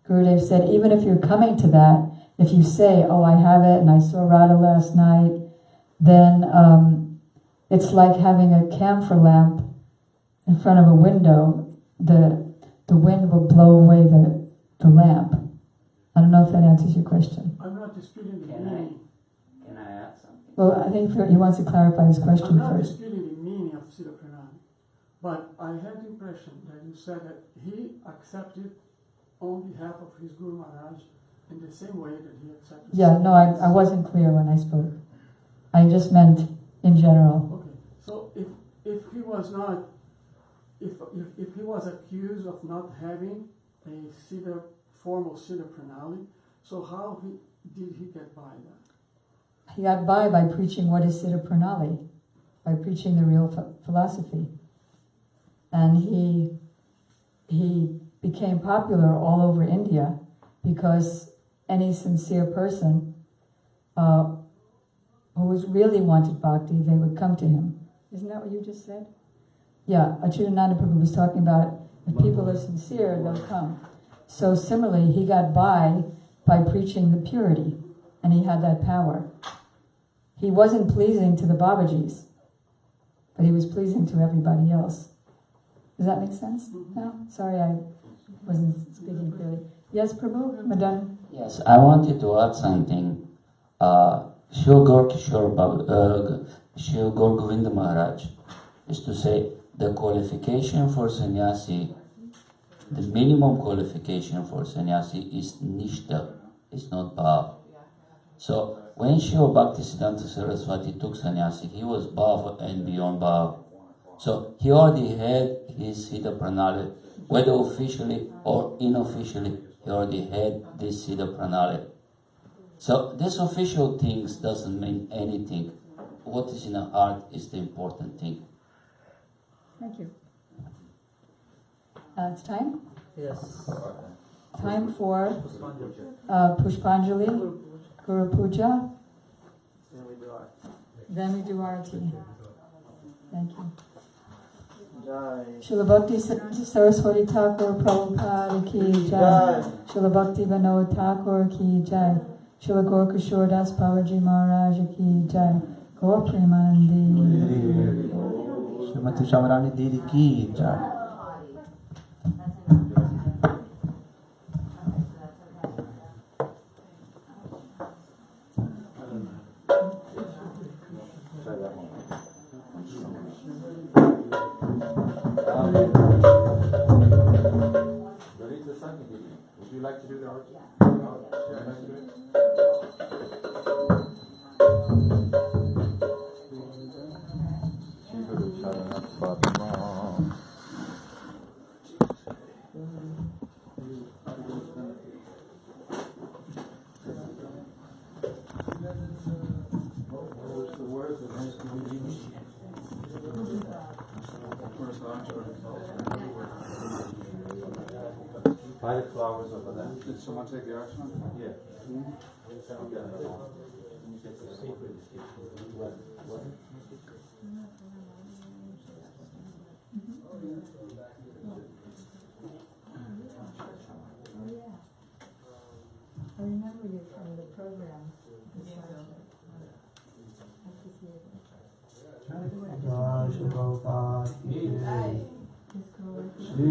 Gurudev said, even if you're coming to that, if you say, oh, I have it, and I saw Radha last night, then it's like having a camphor lamp in front of a window. The wind will blow away the lamp. I don't know if that answers your question.
I'm not disputing the meaning.
Can I add something?
Well, I think he wants to clarify his question
I'm not
first.
disputing the meaning of Siddha Pranali, but I had the impression that you said that he accepted on behalf of his Guru Maharaj in the same way that he accepted.
Yeah, no, I wasn't clear when I spoke. I just meant in general.
Okay, so if he was not, if he was accused of not having a Siddha, formal Siddha Pranali, so how did he get by that?
He got by preaching what is Siddha Pranali, by preaching the real philosophy. And he became popular all over India because any sincere person who really wanted bhakti, they would come to him. Isn't that what you just said? Yeah, Achyutananda Prabhu was talking about if people are sincere, they'll come. So similarly, he got by preaching the purity, and he had that power. He wasn't pleasing to the Babajis, but he was pleasing to everybody else. Does that make sense? No? Sorry, I wasn't speaking clearly. Yes, Prabhu? Madan?
Yes, I wanted to add something. Shri Gaur Govinda Maharaj is to say the qualification for sannyasi, the minimum qualification for sannyasi is nishtha, it's not bhav. So when Shri Bhaktisiddhanta Saraswati took sannyasi, he was bhav and beyond bhav. So he already had his Siddha Pranali, whether officially or unofficially, he already had this Siddha Pranali. So this official things doesn't mean anything. What is in the heart is the important thing.
Thank you. It's time?
Yes.
Time for Pushpanjali, Guru Puja. Then we do Arati. Thank you. Srila Bhakti Saraswati Thakur Prabhupada ki jai. Srila Bhakti Vinod Thakur ki jai. Srila Gaur Kishore Das Babaji Maharaj ki jai. Gaur Premanandi.
Srimati Syamarani Didi ki jai.
Would you like to do the arti? Buy the flowers over there. Did someone take the archman? Yeah.
I remember you from the program.
Shri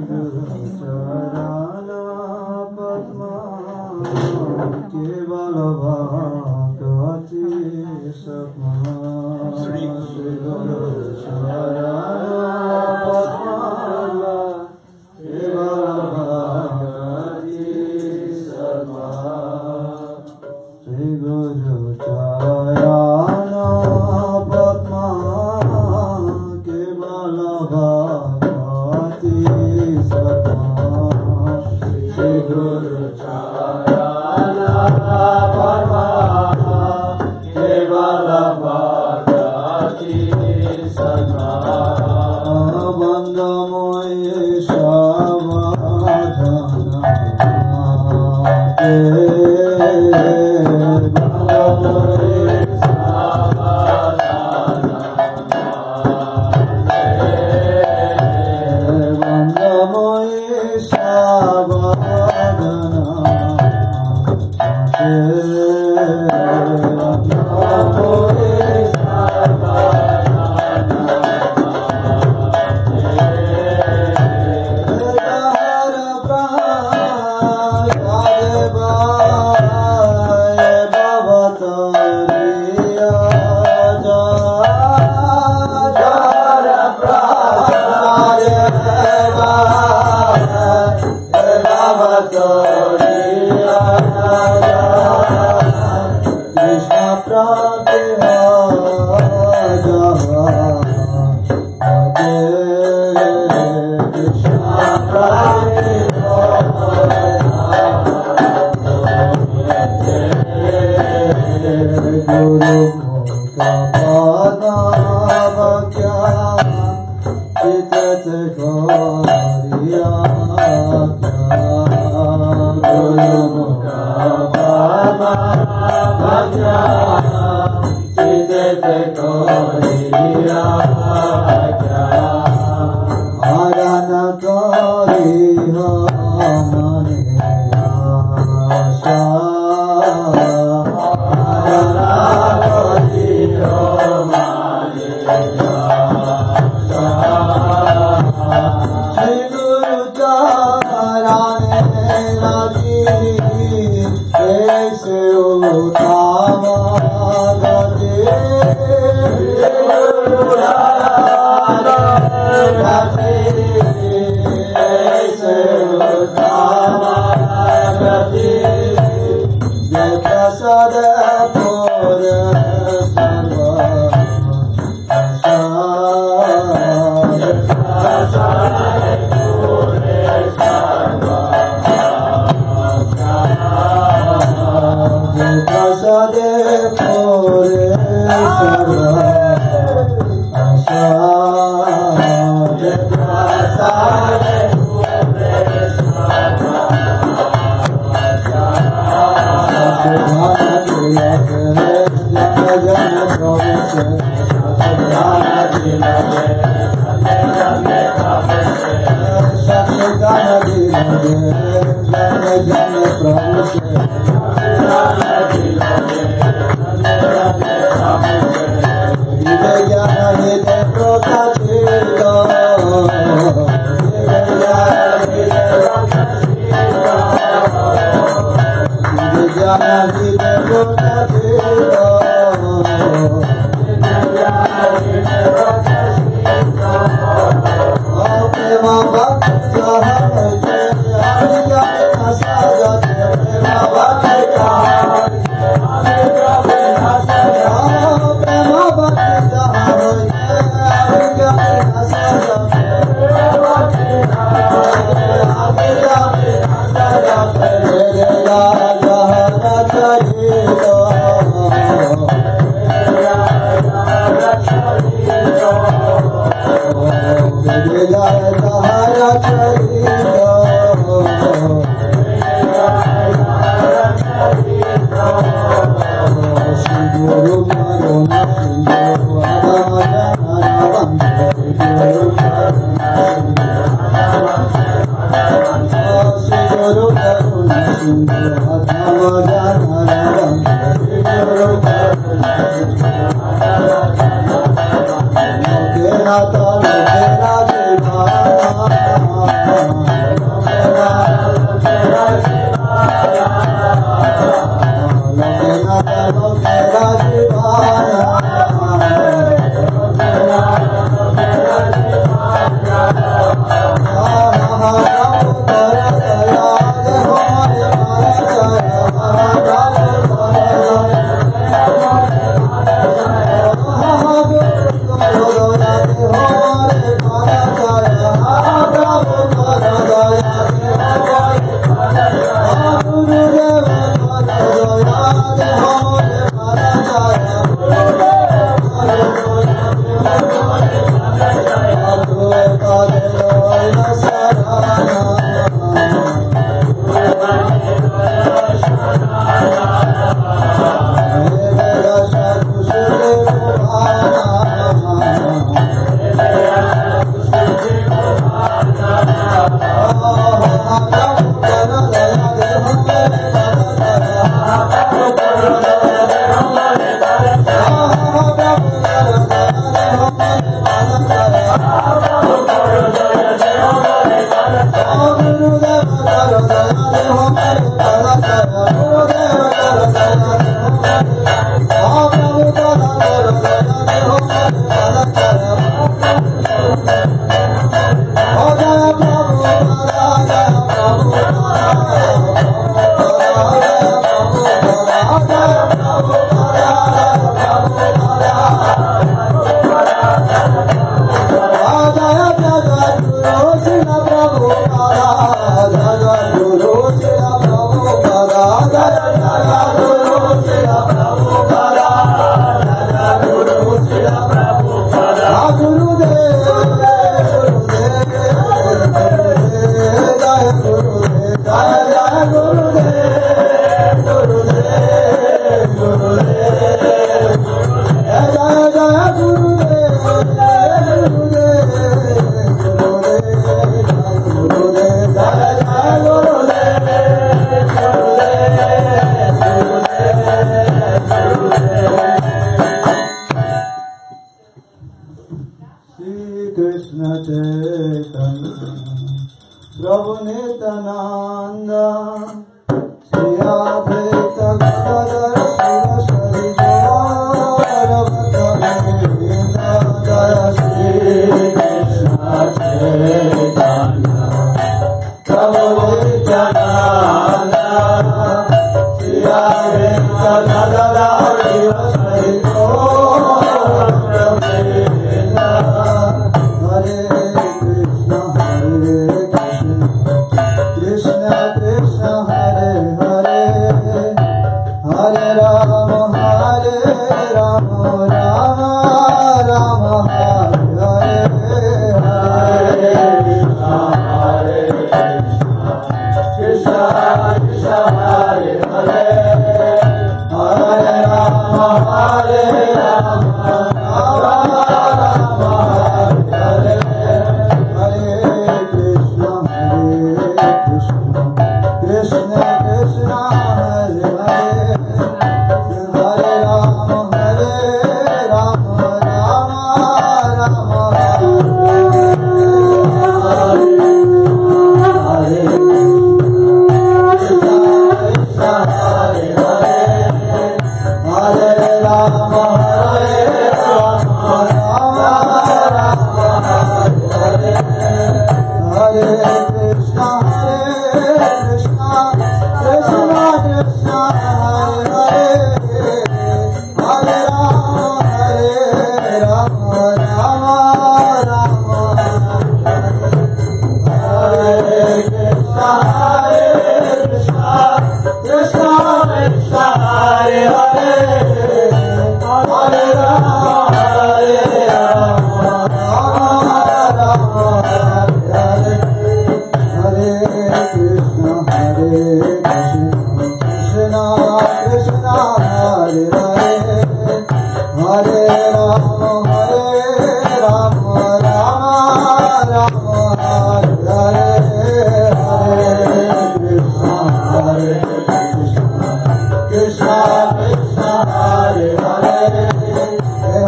Guru Charana Padma Kevala Bhagavati Satma Shri Guru Charana Padma Kevala Bhagavati Satma Shri Guru Charana Padma Kevala Bhagavati Satma Shri Guru Charana Padma Kevala Bhagavati Satma Bandamoye Shavadhana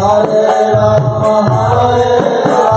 Hare Rama, Hare Rama.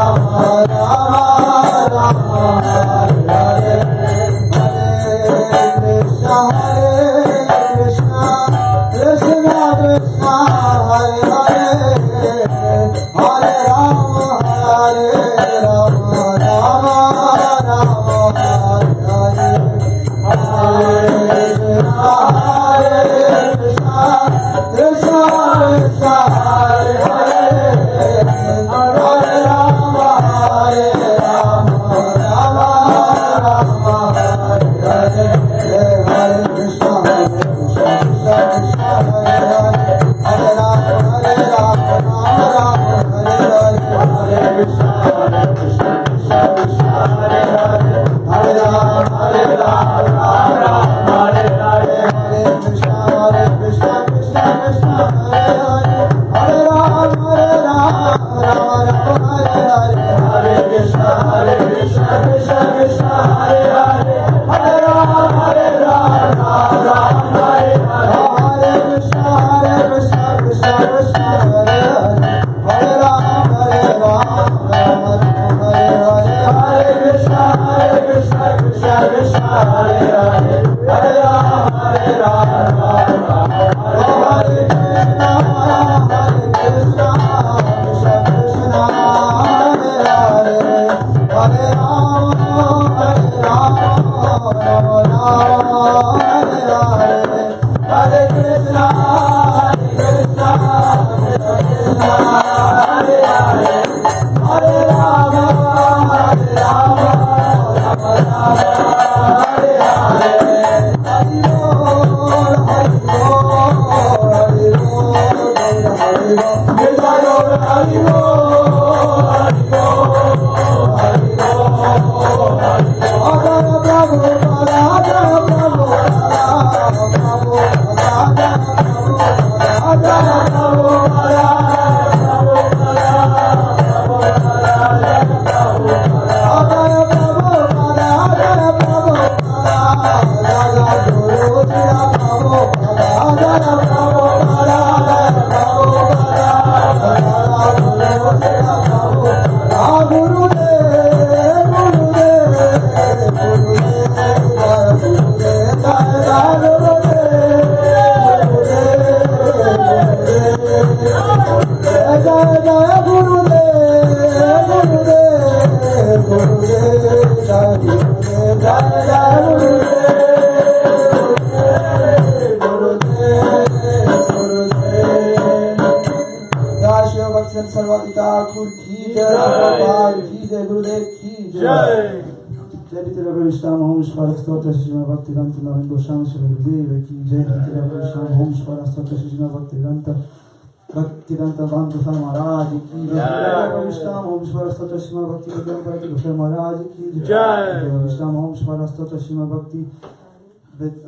भक्तिरंत बंधु महाराज की जय। विष्णु ओम स्वरस्तोत्र श्रीमद् भक्ति विद्यापति गोसाई महाराज की जय। विष्णु ओम स्वरस्तोत्र श्रीमद् भक्ति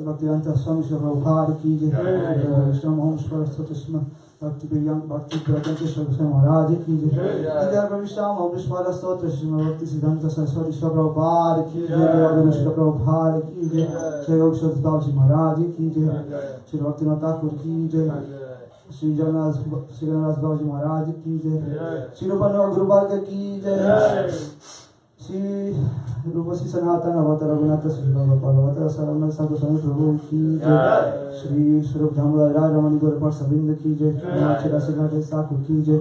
भक्तिरंत स्वामी श्री प्रभुपाद की जय। विष्णु ओम स्वरस्तोत्र श्रीमद् भक्ति प्रदंत गोसाई महाराज की जय। विष्णु ओम स्वरस्तोत्र श्रीमद् भक्ति सिद्धांत सरस्वती श्री प्रभुपाद की जय। श्री प्रभुपाद की जय। श्री गोस्वामी जी महाराज की जय। श्री भक्तिनाथ ठाकुर की जय। श्री जगन्नाथ बाबूजी महाराज की जय। श्री रूपा गुरुपाल की जय। श्री रूप श्री सनातन अवतार रघुनाथ श्री अवतार सरवण साधु स्वामी प्रभु की जय। श्री स्वरूप धामोदर रमणी गोरपाल सबिंद की जय। श्री ठाकुर की जय।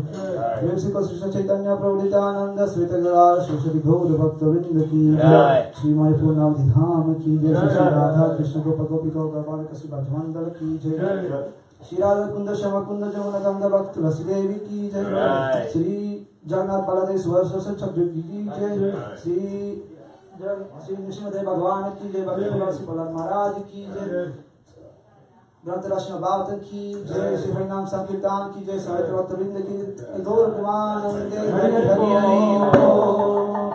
श्री कृष्ण चैतन्य प्रभु नित्यानंद श्वेत गदाधर श्री गौर भक्तवृंद की जय। श्री माई पूर्णावधि धाम की जय। श्री राधा कृष्ण गोप गोपिका गोपाल कसी मंडल की जय। श्री राधा कुंद श्याम कुंद जमुना गंगा भक्त तुलसी देवी की जय। श्री जगन्नाथ बलदेव सुभद्रा चक्र की जय। श्री नृसिंहदेव भगवान की जय। भक्त तुलसी प्रहलाद महाराज की जय। ग्रंथ राशि बावत की जय। श्री हरिनाम संकीर्तन की जय। साहित्य भक्तवृंद की जय। गौर प्रेमानंदे हरि हरि हरि बोल।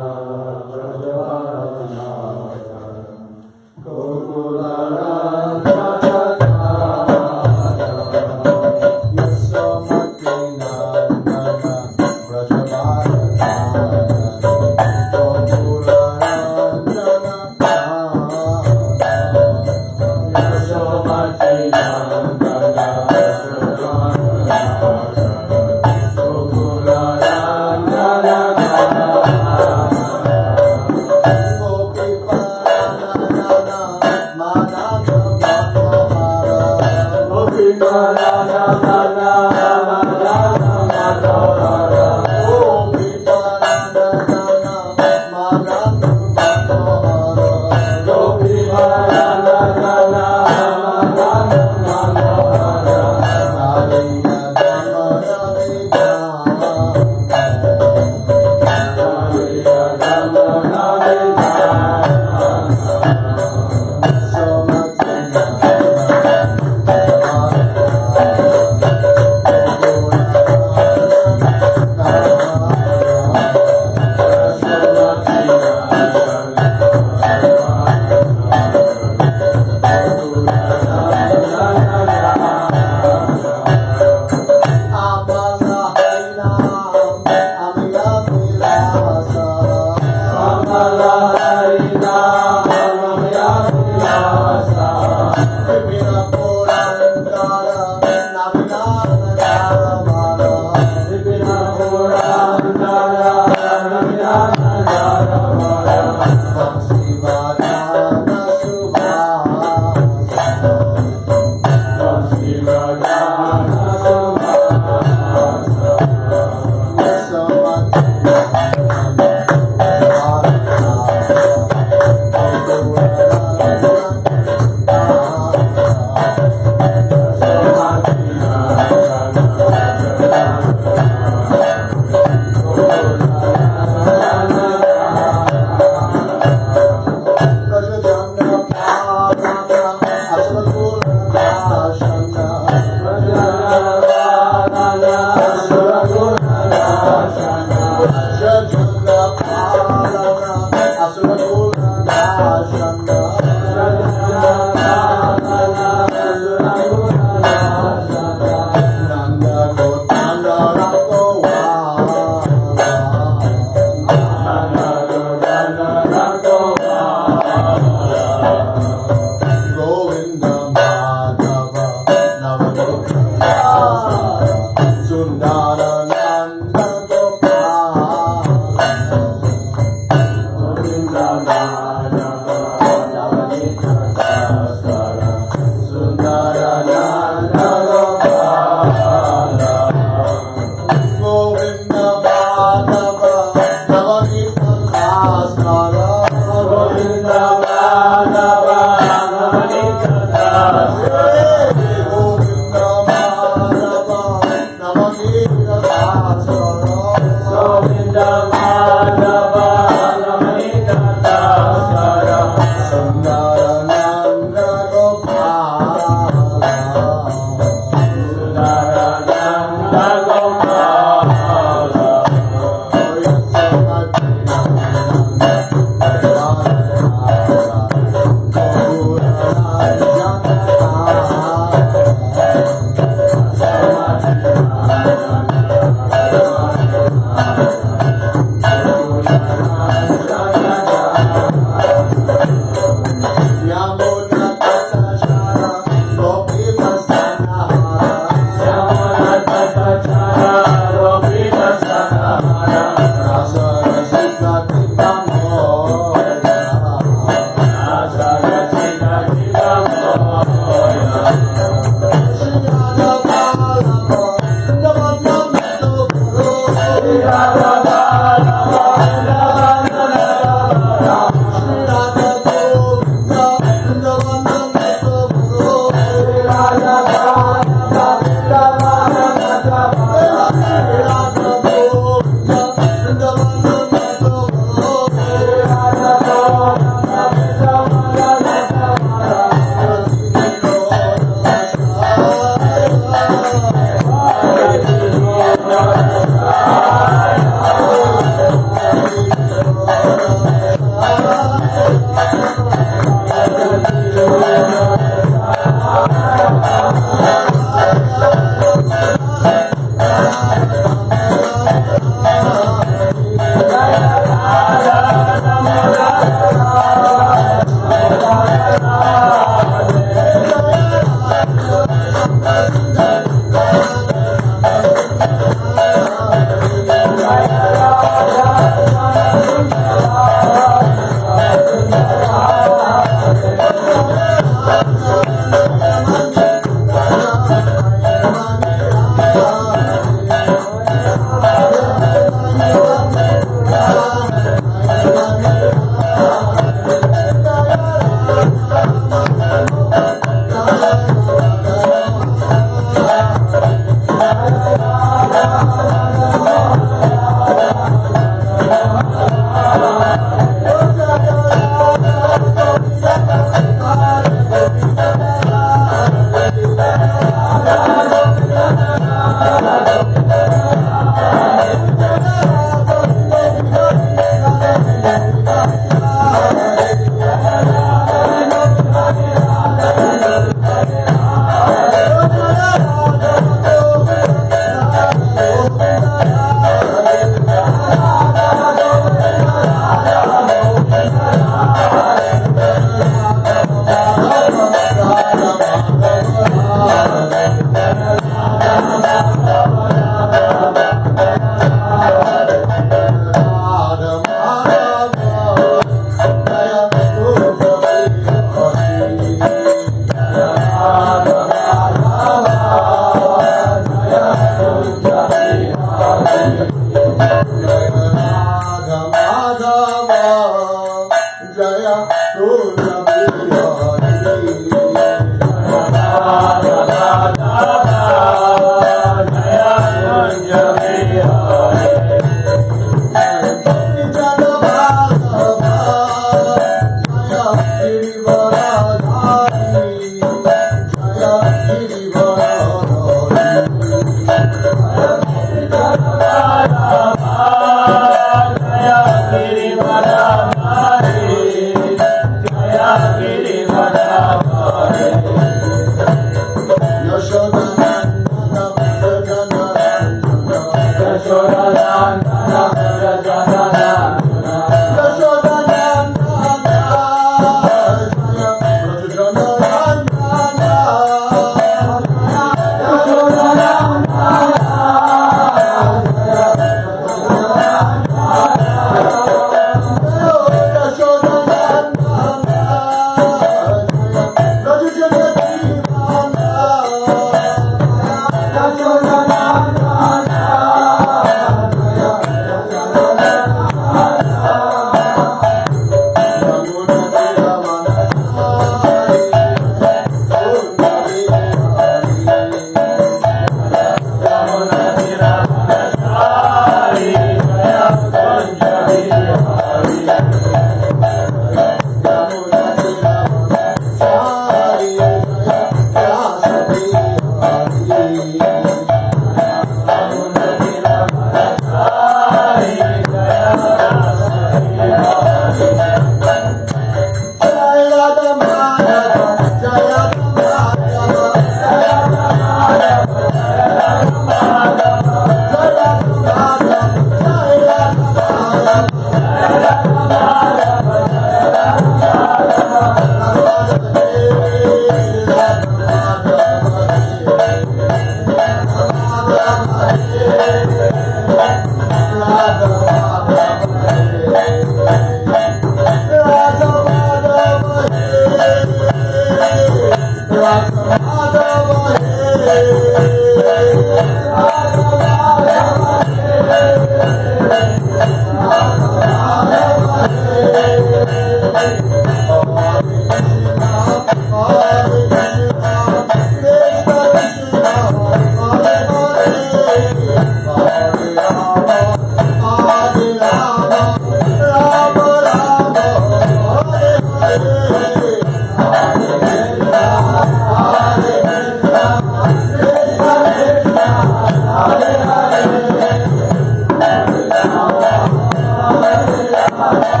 Hare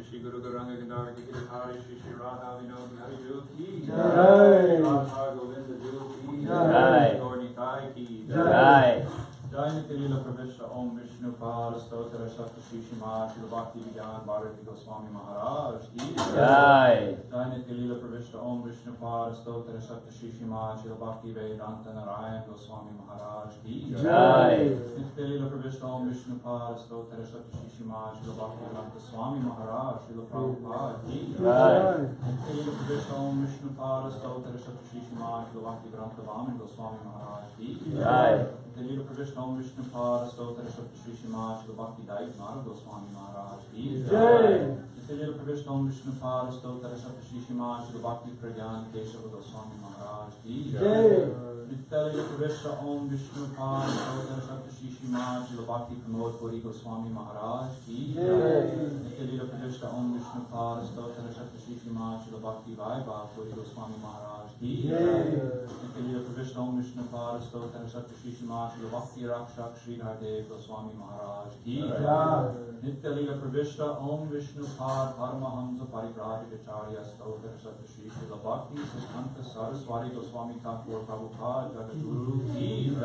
Shri Guru Gauranga Gandhara Ki Giridhari Shri Shri Radha Vinod Bihari Jul Ki
Jai.
Radha Govinda Jul Ki
Jai.
Gaur Nitai Ki
Jai.
Jai Nitilila Pravishta Om Vishnu Pala Stotra Shakti Shri Shima Shri Bhakti Vigyan Bharati Goswami Maharaj Ki
Jai.
Jai Nitilila Pravishta Om Vishnu Pala Stotra Shakti Shri Shima Shri Bhakti Vedanta Narayan Goswami Maharaj Ki
Jai.
Nitilila Pravishta Om Vishnu Pala Stotra Shakti Shri Shima Shri Bhakti Vedanta Swami Maharaj Shri Prabhupada Ki
Jai.
Nitilila Pravishta Om Vishnu Pala Stotra Shakti Shri Shima Shri Bhakti Vedanta Vaman Goswami Maharaj Ki
Jai.
Nitilila Pravishta Om Vishnu Pala Stotra Shakti Shri Shima Shri Bhakti Daitmara Goswami Maharaj Ki
Jai.
Nitilila Pravishta Om Vishnu Pala Stotra Shakti Shri Shima Shri Bhakti Pragyan Keshava Goswami Maharaj Ki
Jai.
Nitilila Pravishta Om Vishnu Pala Stotra Shakti Shri Shima Shri Bhakti Pramod Puri Goswami Maharaj Ki Nitilila Pravishta Om Vishnu Pala Stotra Shakti Shri Shima Shri Bhakti Vaibhav Puri Goswami Maharaj Ki Nitilila Pravishta Om Vishnu Pala Stotra Shakti Shri Shima Shri Bhakti Rakshak Shri Hardev Goswami Maharaj Ki Nityalila Pravishta Om Vishnu Pad Paramahamsa Parivrajacharya Stotra Shakti Shri Shri Bhakti Siddhanta Saraswati Goswami Thakur Prabhupada Jagadguru Ki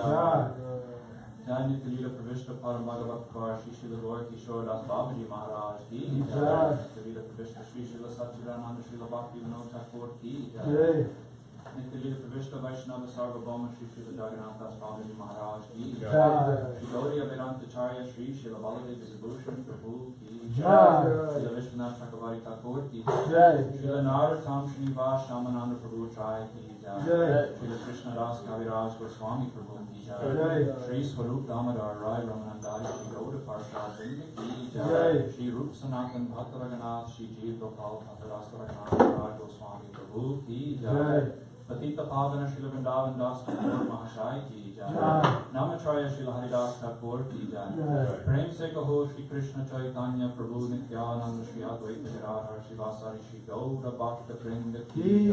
Jai Nityalila Pravishta Paramagavakar Shri Shri Gaur Kishore Das Babaji Maharaj Ki Nityalila Pravishta Shri Shri Satchidananda Shri Bhakti Vinod Thakur Ki Nityalila Pravishta Vaishnava Sarvabhauma Shri Shri Jagannath Das Babaji Maharaj Ki Shri Gauriya Vedanta Charya Shri Shri Baladev Vibhushan Prabhu Ki Shri Vishwanath Chakravarti Thakur Ki Shri Narottam Srinivas Shamananda Prabhu Chai Ki Shri Krishna Das Kaviraj Goswami Prabhu Ki Shri Swarup Damodar Rai Ramanandari Shri Gauda Parshad Vrinda Ki Shri Rup Sanatan Bhakta Raghunath Shri Jeev Gopal Bhakta Rasa Raghunath Raj Goswami Prabhu Ki Patita Pavana Shri Vrindavan Das Thakur Mahashai Ki Namacharya Shri Haridas Thakur Ki Prem Se Kaho Shri Krishna Chaitanya Prabhu Nityananda Shri Advaita Gadadhar Shri Vasari Shri Gaura Bhakta Vrinda Ki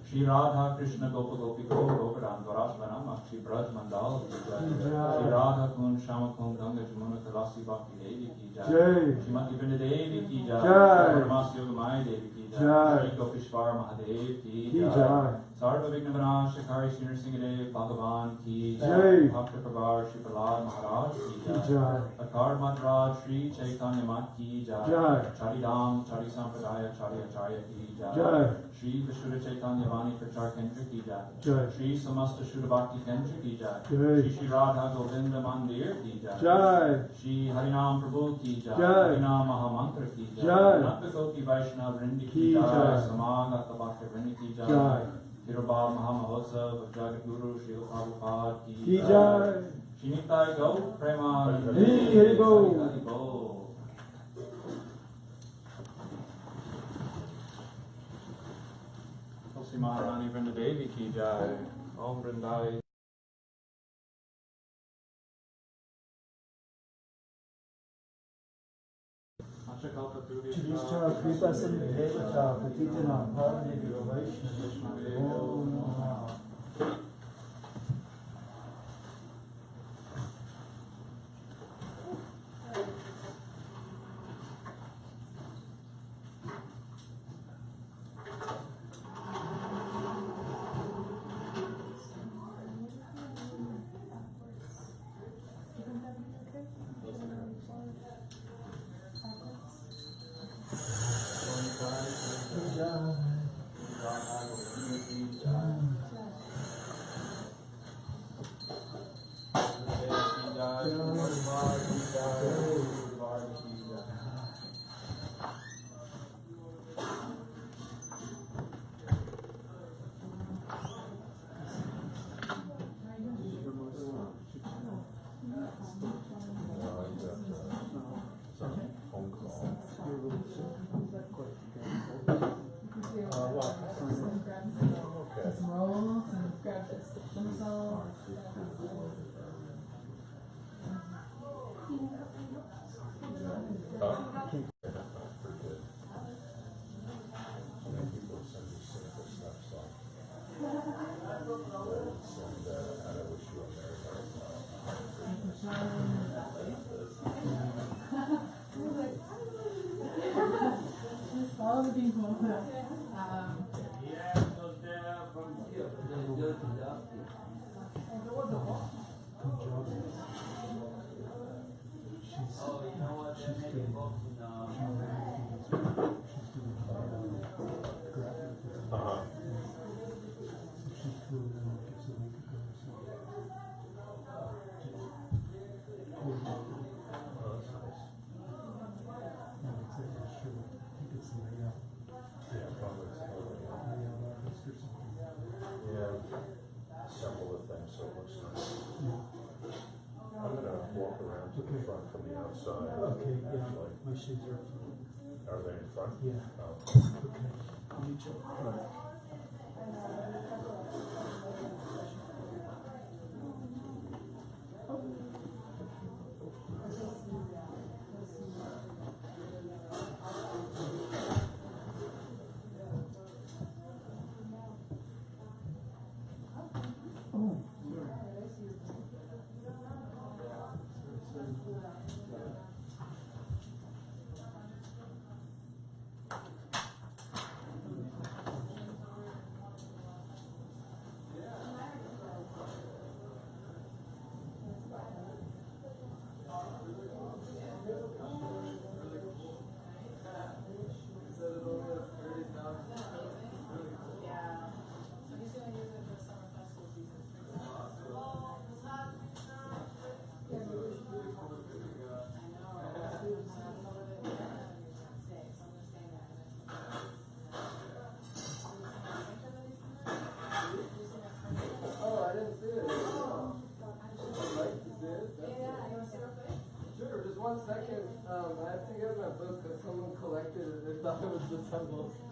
Shri Radha Krishna Gopa Gopi Gopadan Dvarashvanam Shri Braj Mandal Ki Shri Radha Kund Shama Kund Ganga Jamuna Kalasi Bhakti Devi Ki Srimati Vrinda Devi Ki Paramas Yogamaya Devi Ki Shri Gopishwar Mahadev Ki Sarva Vigna Vinashakari Sri Nrsingadev Bhagavan Ki Bhakta Prabhar Shri Prahlad Maharaj Ki Akar Matraj Shri Chaitanya Mat Ki Charidam Chari Sampradaya Chari Acharya Ki Shri Vishuddha Chaitanya Vani Prachar Kendra Ki Shri Samasta Shuddha Bhakti Kendra Ki Shri Shri Radha Govinda Mandir Ki Shri Harinam Prabhu Ki Harinam Mahamantra Ki Nanda Koti Vaishnava Vrindi Ki Samagata Bhakta Vrindi Ki Tirubal Mahamahotsav of Jagadguru Shri Prabhupada Ki Shri Nitai Go Prema Hari Bol Tulsi Maharani Vrinda Devi Ki Jai Om Vrindai
Krishna Kripa Samvedata Patitina Bhavani Vaishnava Om Namah.
Some rolls and grab some salt. other people.
Assemble the thing so it looks nice. I'm gonna walk around to the front from the outside.
Okay, yeah.
Like,
My shoes are.
are they in front?
Yeah.
Oh.
Okay. I'll meet you.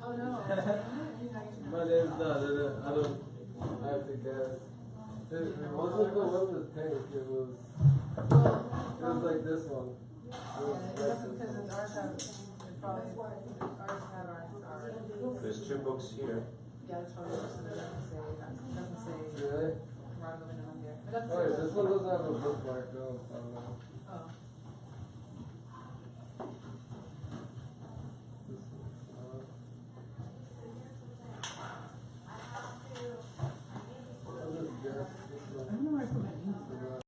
Oh no. My name's not in it. I have to guess. It wasn't the one with pink, it was like this one.
Because ours have, probably, ours have our.
There's 2 books here.
Yeah, that's probably what it doesn't say.
Really?
Ron Govinda Mandir. It doesn't
Oh,
say.
this one doesn't have a bookmark though.